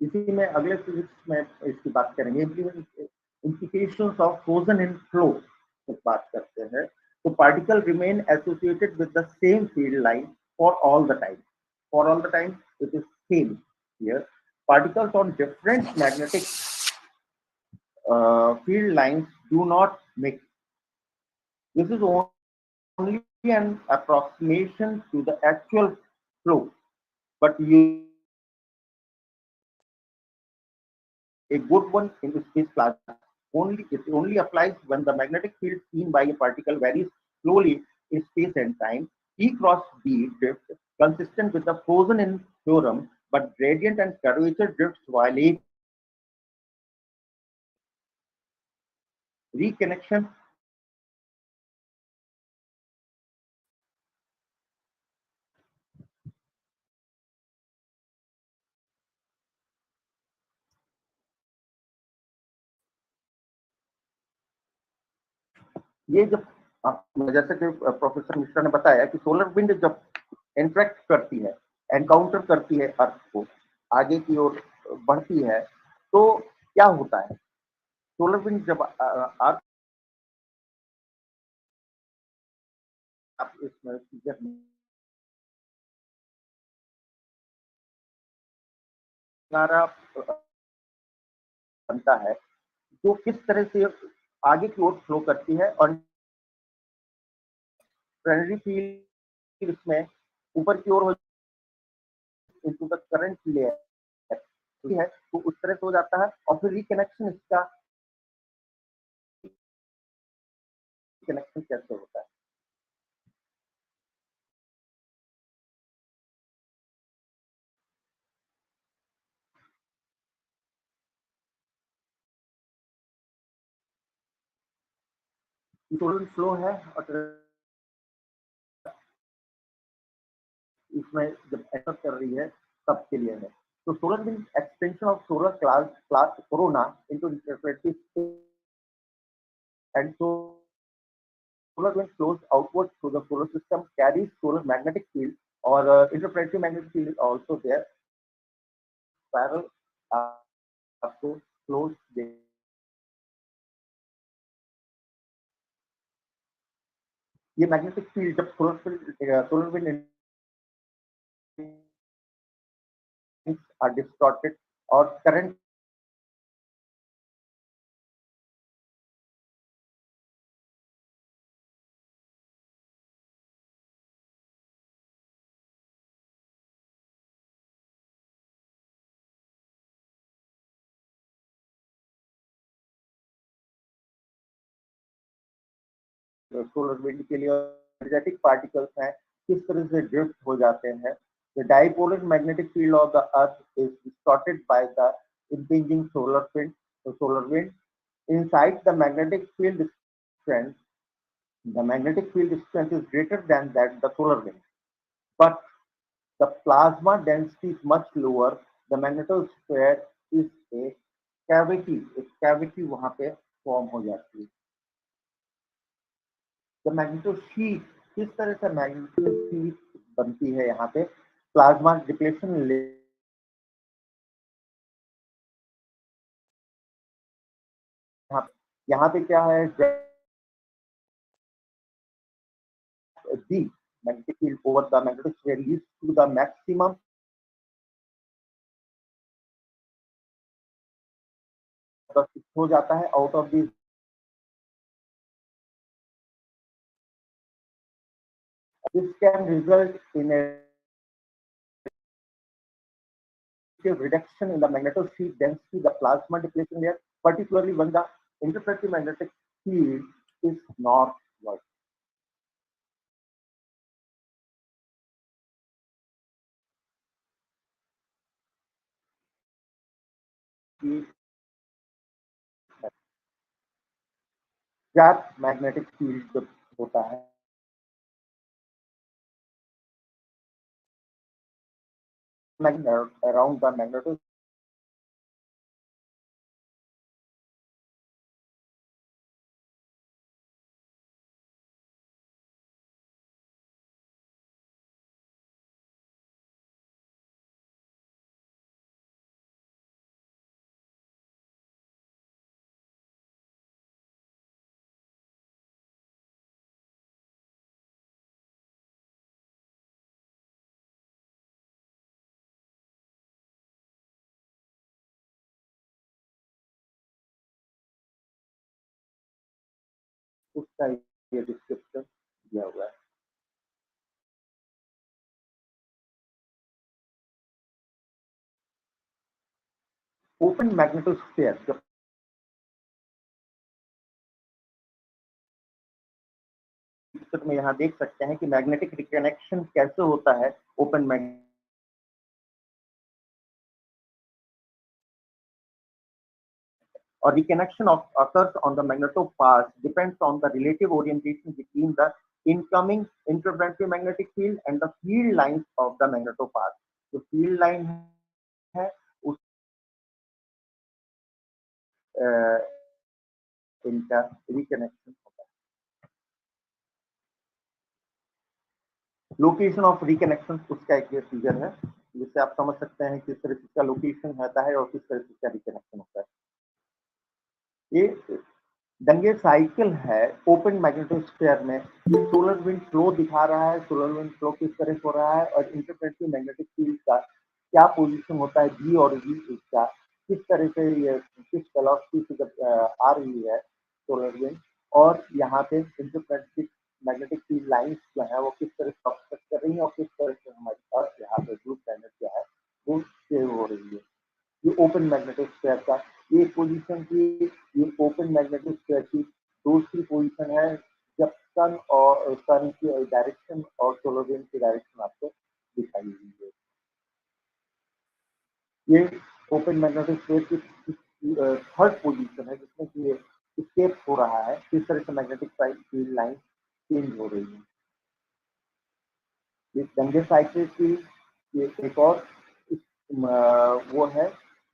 इसी में अगले फिजिक्स में इसकी बात करेंगे. Implications of frozen in flow जब बात करते हैं तो particle remain associated with the same field line for all the time. For all the time it is same here. Particles on different magnetic field lines do not mix. This is only an approximation to the actual flow, but a good one in the space plasma. It only applies when the magnetic field seen by a particle varies slowly in space and time. E cross B drift consistent with the frozen in theorem, but gradient and curvature drifts violate reconnection. ये जब जैसे कि professor Mishra ने बताया कि solar wind जब interact करती है, एनकाउंटर करती है अर्थ को, आगे की ओर बढ़ती है, तो क्या होता है? सोलर विंड जब अर्थ आप इसमें बनता है जो किस तरह से आगे की ओर फ्लो करती है और प्लानेटरी फील्ड इसमें ऊपर की ओर हो इनटू द करंट लेयर है, तो उस तरह से हो जाता है और फिर रिकनेक्शन इसका कनेक्शन कैसे होता है? सोलर फ्लो है और इसमें जब एंटर कर रही है तब के लिए है. तो solar wind extension of solar class corona into reflective and solar wind flows outward through the solar system, carries solar magnetic field or interplanetary magnetic field is also there. Spiral also flows there. ये magnetic field जब solar wind are distorted और current solar wind के लिए energetic particles हैं किस तरह से drift हो जाते हैं. The dipolar magnetic field of the earth is distorted by the impinging solar wind. Inside the magnetic field strength, the magnetic field strength is greater than that the solar wind, but the plasma density is much lower. The magnetosphere is a cavity. एक cavity वहां पे form हो जाती है. The magnetosheet किस तरह से magnetosheet बनती है यहाँ पे प्लाज्मा डिप्लेशन यहाँ पे क्या है D magnetic field over the magnetosphere leads to the maximum हो जाता है out of this. This can result in a reduction in the magnetosheet density, the plasma depletion layer, particularly when the interplanetary magnetic field is northward. Gap magnetic field जो होता है around the magnetosphere. उसका ये description दिया हुआ है। Open magnetosphere जब में यहाँ देख सकते हैं कि मैग्नेटिक रिकनेक्शन कैसे होता है open magnet or reconnection of occurs on the magnetopath depends on the relative orientation between the incoming interplanetary magnetic field and the field lines of the magnetopath. जो field line है उस इनका reconnection होता है। Location of reconnection उसका एक figure है जिससे आप समझ सकते हैं किस तरह का लोकेशन होता है और किस तरह का रिकनेक्शन होता है। ये दंगे साइकिल है ओपन मैग्नेटोस्फीयर में। ये सोलर विंड फ्लो दिखा रहा है, सोलर विंड फ्लो किस तरह हो रहा है और इंटरप्लेनेटरी मैग्नेटिक फील्ड का क्या पोजीशन होता है जी और वी इसका किस तरह से ये किस वेलोसिटी से जब आ रही है सोलर विंड और यहाँ पे इंटरप्लेनेटरी मैग्नेटिक फील्ड लाइंस जो है वो किस तरह से ऑब्स्ट्रक्ट कर रही है और किस तरह से हमारे पास यहाँ पे ब्लू प्लैनेट जो है वो सेव हो रही है। ये ओपन मैग्नेटोस्फीयर का ये पोजीशन की ये ओपन मैग्नेटोस्फीयर की दूसरी पोजीशन है जब सन और सन की डायरेक्शन और सोलर विंड की डायरेक्शन आपको दिखाई हुई है। ये ओपन मैग्नेटोस्फीयर की थर्ड पोजीशन है जिसमें कि ये स्केप हो रहा है किस तरह से मैग्नेटिक फील्ड लाइन चेंज हो रही है। ये दंगे साइकिल की ये एक और वो है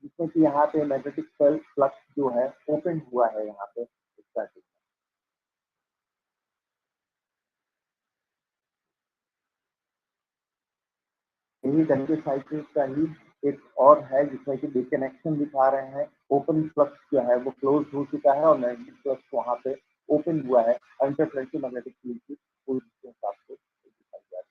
जिसमें कि यहाँ पे मैग्नेटिक फ्लक्स जो है ओपन हुआ है यहाँ पे स्टार्टिंग में। यही दंगे साइकिल का ही एक और है जिसमें कि डिकनेक्शन दिखा रहे हैं। ओपन फ्लक्स जो है वो क्लोज हो चुका है और मैग्नेटिक फ्लक्स वहाँ पे ओपन हुआ है। इंटरप्लेनेटरी मैग्नेटिक फील्ड की पूरी आपको दिखाई जा रही है।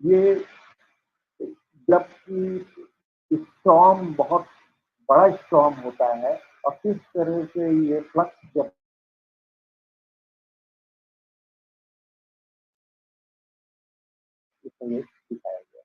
ये जबकि स्टॉर्म बहुत बड़ा स्टॉर्म होता है और किस तरह से ये फ्लक्स जब इसमें ये दिखाया गया।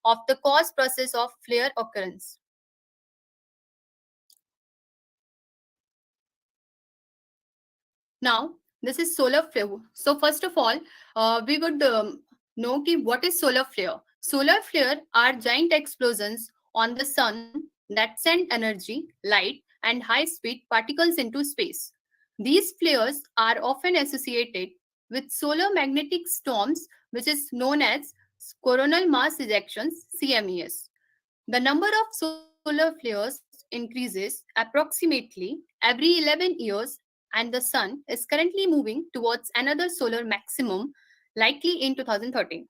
of the cause process of flare occurrence. Now, this is solar flare. So first of all, we would know what is solar flare. Solar flare are giant explosions on the sun that send energy, light, and high-speed particles into space. These flares are often associated with solar magnetic storms, which is known as coronal mass ejections, CMES. The number of solar flares increases approximately every 11 years, and the sun is currently moving towards another solar maximum, likely in 2013.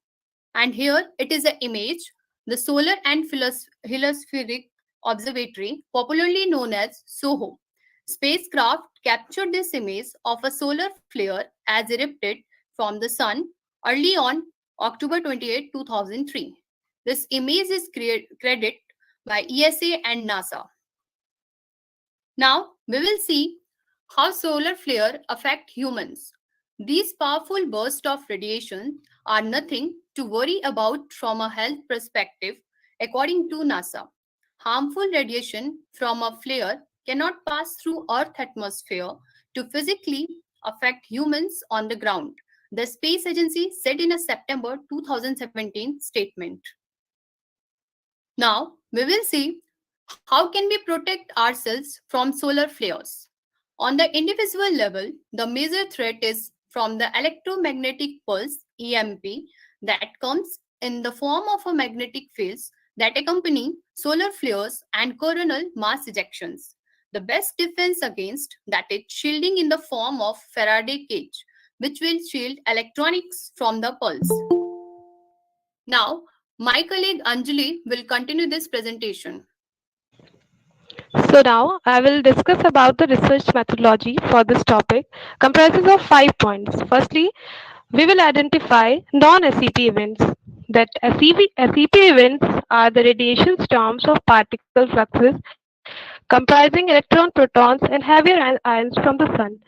And here it is an image. The Solar and Heliospheric Observatory, popularly known as SOHO, spacecraft captured this image of a solar flare as erupted from the sun early on October 28, 2003. This image is credited by ESA and NASA. Now we will see how solar flare affect humans. These powerful bursts of radiation are nothing to worry about from a health perspective, according to NASA. Harmful radiation from a flare cannot pass through Earth atmosphere to physically affect humans on the ground, the Space Agency said in a September 2017 statement. Now, we will see how can we protect ourselves from solar flares. On the individual level, the major threat is from the electromagnetic pulse EMP that comes in the form of a magnetic fields that accompany solar flares and coronal mass ejections. The best defense against that is shielding in the form of Faraday cage, which will shield electronics from the pulse. Now, my colleague Anjali will continue this presentation. So now I will discuss about the research methodology for this topic comprises of 5 points. Firstly, we will identify non-SEP events. That SEP events are the radiation storms of particle fluxes comprising electron, protons, and heavier ions from the sun.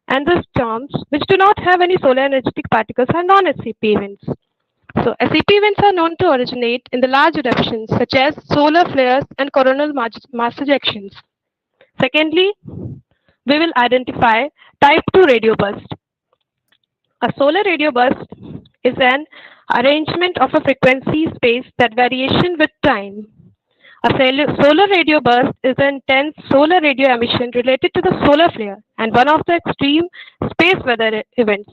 And the storms which do not have any solar energetic particles are non-SEP events. So SEP events are known to originate in the large eruptions such as solar flares and coronal mass ejections. Secondly, we will identify type 2 radio burst. A solar radio burst is an arrangement of a frequency space that variation with time. A solar radio burst is an intense solar radio emission related to the solar flare and one of the extreme space weather events.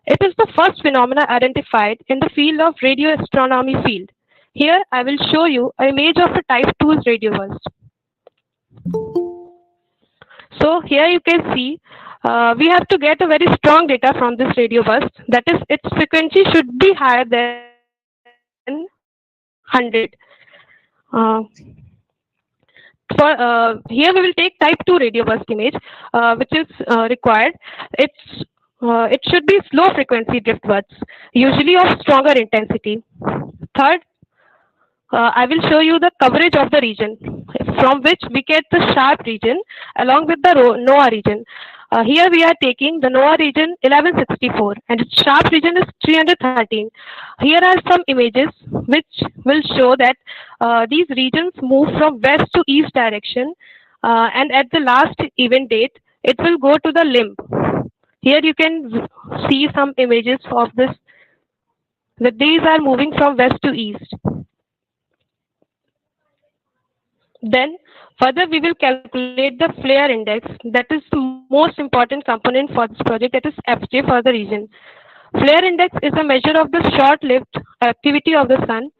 It is the first phenomena identified in the field of radio astronomy field. Here I will show you an image of a type 2 radio burst. So here you can see we have to get a very strong data from this radio burst. That is, its frequency should be higher than 100. Here we will take type 2 radio burst image, which is required. It should be slow frequency drift bursts, usually of stronger intensity. Third, I will show you the coverage of the region from which we get the sharp region along with the NOAA region. Here we are taking the NOAA region 1164 and its sharp region is 313. Here are some images which will show that these regions move from west to east direction and at the last event date it will go to the limb. Here you can see some images of this, that these are moving from west to east. Then further we will calculate the flare index, that is the most important component for this project, that is FJ for the region. Flare index is a measure of the short-lived activity of the sun.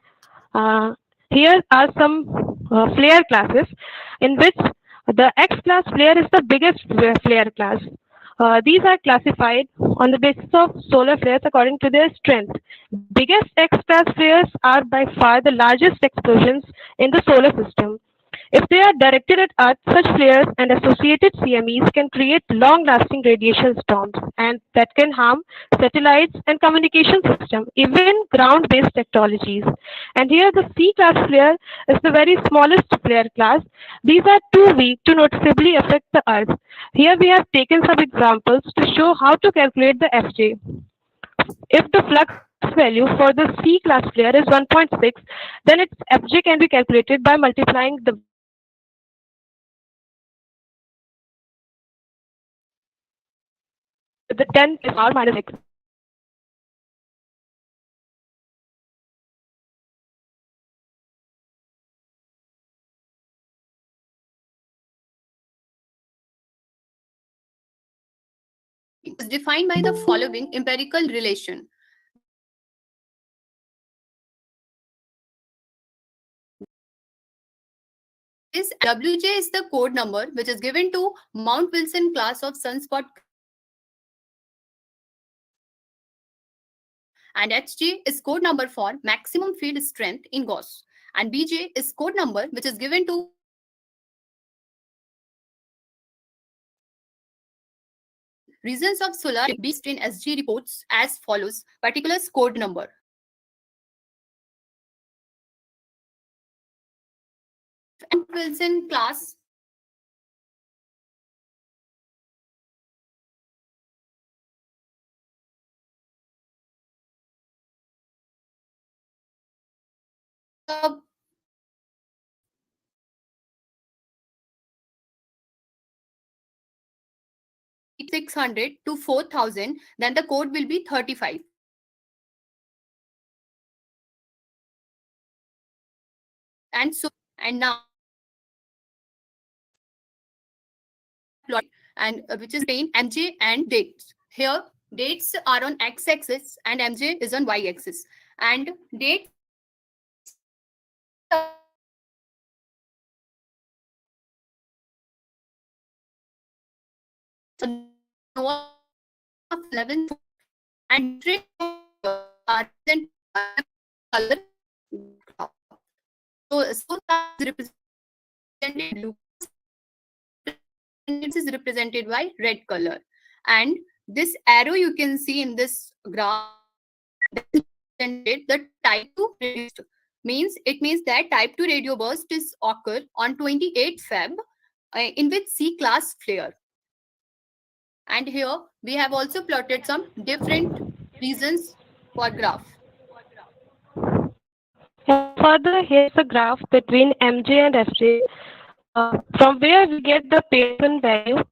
Here are some flare classes in which the X-class flare is the biggest flare class. These are classified on the basis of solar flares according to their strength. Biggest X-class flares are by far the largest explosions in the solar system. If they are directed at Earth, such flares and associated CMEs can create long-lasting radiation storms and that can harm satellites and communication systems, even ground-based technologies. And here the C-class flare is the very smallest flare class. These are too weak to noticeably affect the Earth. Here we have taken some examples to show how to calculate the FJ. If the flux value for the C class flare is 1.6, then its Fj can be calculated by multiplying the 10 to the power minus 6. Is defined by the following empirical relation. This WJ is the code number which is given to Mount Wilson class of sunspot, and HJ is code number for maximum field strength in Gauss, and BJ is code number which is given to reasons of solar beast in SG reports as follows: particulars code number. And Wilson class uh, 600 to 4000, then the code will be 35. And so, and now, and which is saying MJ and dates. Here, dates are on x-axis and MJ is on y-axis. And dates of 11 and are color. So represented blue, it is represented by red color, and this arrow you can see in this graph the type 2 reduced means it means that type 2 radio burst is occur on 28 Feb in which C class flare. And here we have also plotted some different reasons for graph. Further, here's a graph between MJ and FJ. From where we get the Pearson value,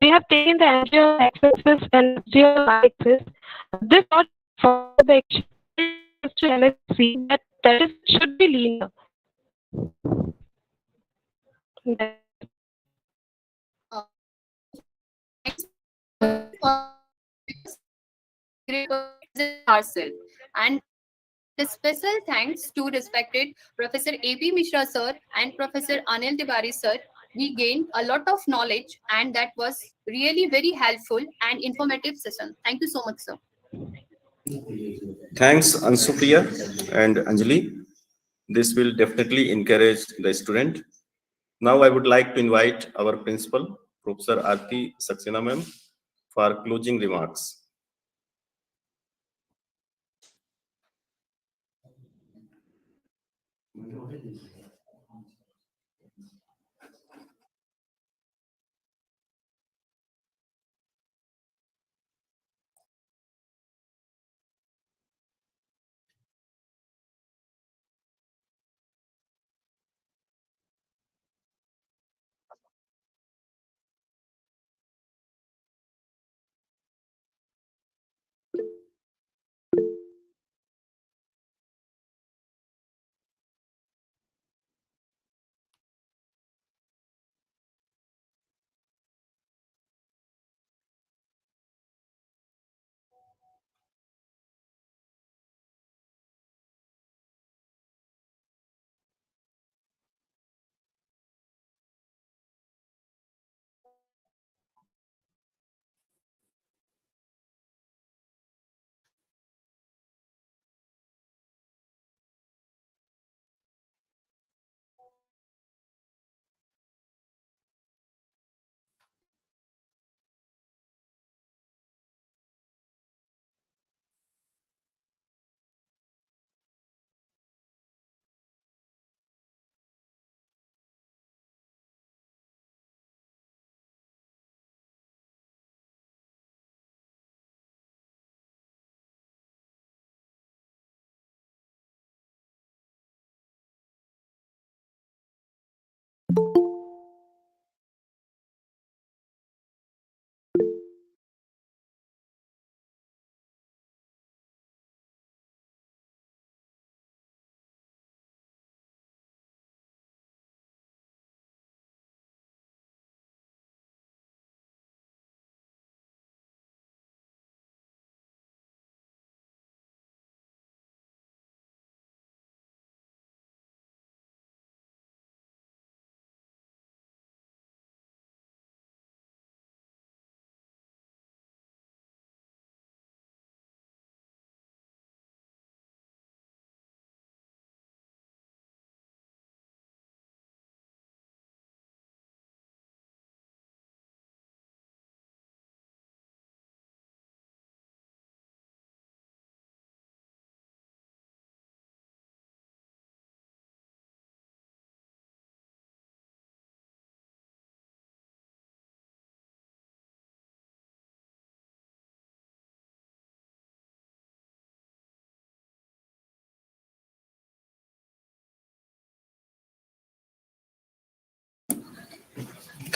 we have taken the MJ on x-axis and FJ on y-axis. This not for the to MSC that is should be linear. Ourselves. And a special thanks to respected Professor A.P. Mishra sir and Professor Anil Tiwari sir. We gained a lot of knowledge and that was really very helpful and informative session. Thank you so much, sir. Thanks, Ansupriya and Anjali. This will definitely encourage the student. Now I would like to invite our principal, Professor Aarti Saxena ma'am, for closing remarks.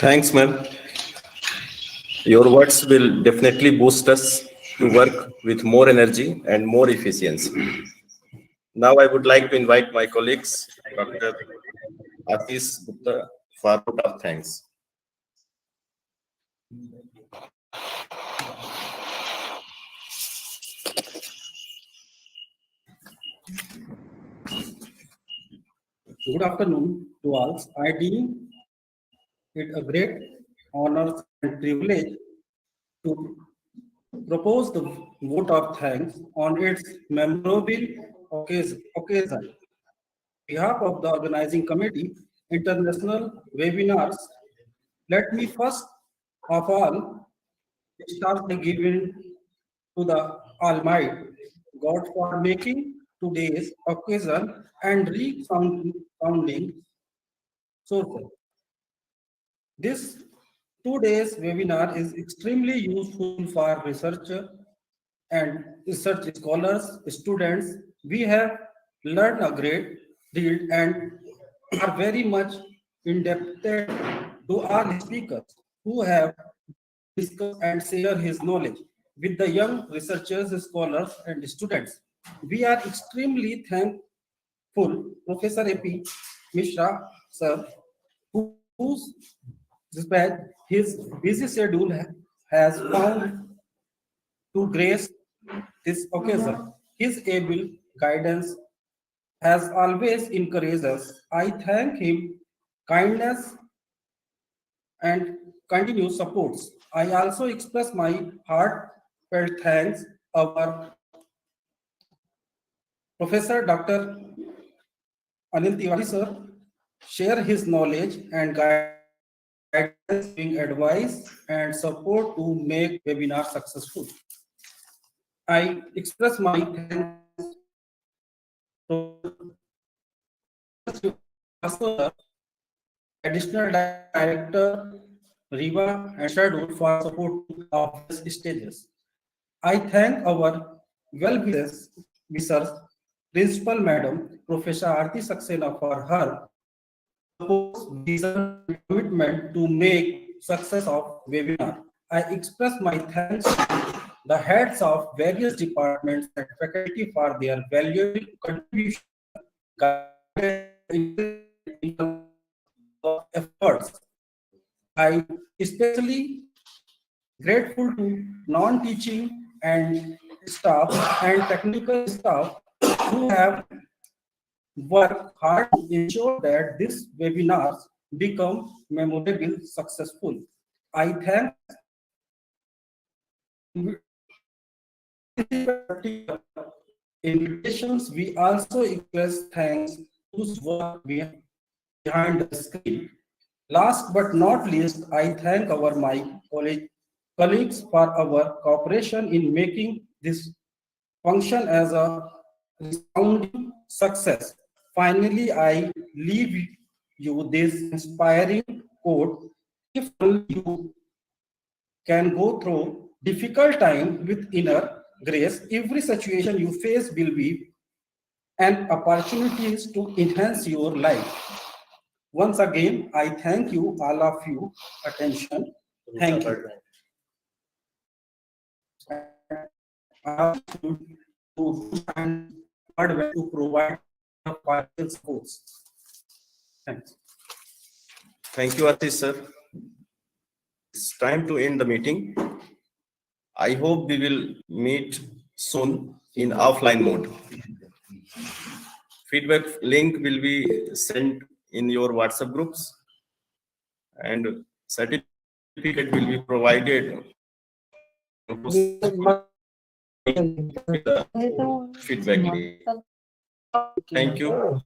Thanks, ma'am. Your words will definitely boost us to work with more energy and more efficiency. Now I would like to invite my colleagues, Dr. Atish Gupta, for a vote of thanks. Good afternoon to all. I deem it a great honor and privilege to propose the vote of thanks on its memorable occasion. On behalf of the organizing committee, international webinars, let me first of all start by giving to the Almighty God for making today's occasion and refounding so this 2 days webinar is extremely useful for researcher and research scholars, students. We have learned a great deal and are very much indebted to our speakers who have discussed and share his knowledge with the young researchers, scholars, and students. We are extremely thankful Professor A.P. Mishra, sir, whose despite his busy schedule has found to grace this occasion. His able guidance has always encouraged us. I thank him kindness and continued supports. I also express my heartfelt thanks our Professor Dr. Anil Tiwari sir share his knowledge and guidance, giving advice and support to make webinar successful. I express my thanks to Additional Director Riva and Shadul for support of these stages. I thank our well-wishers, Principal Madam Professor Aarti Saxena for her commitment to make success of webinar. I express my thanks to the heads of various departments and faculty for their valuable contribution, efforts. I especially grateful to non-teaching and staff and technical staff who have worked hard to ensure that these webinars become memorable, successful. I thank invitations. We also express thanks to whose work behind the screen. Last but not least, I thank my colleagues for our cooperation in making this function as a resounding success. Finally, I leave you this inspiring quote: if you can go through difficult time with inner grace, every situation you face will be an opportunity to enhance your life. Once again, I thank you, all of you, attention. Thank you. To provide partial scores. Thanks. Thank you, Atish sir. It's time to end the meeting. I hope we will meet soon in offline mode. Feedback link will be sent in your WhatsApp groups and certificate will be provided with the feedback link. Thank you.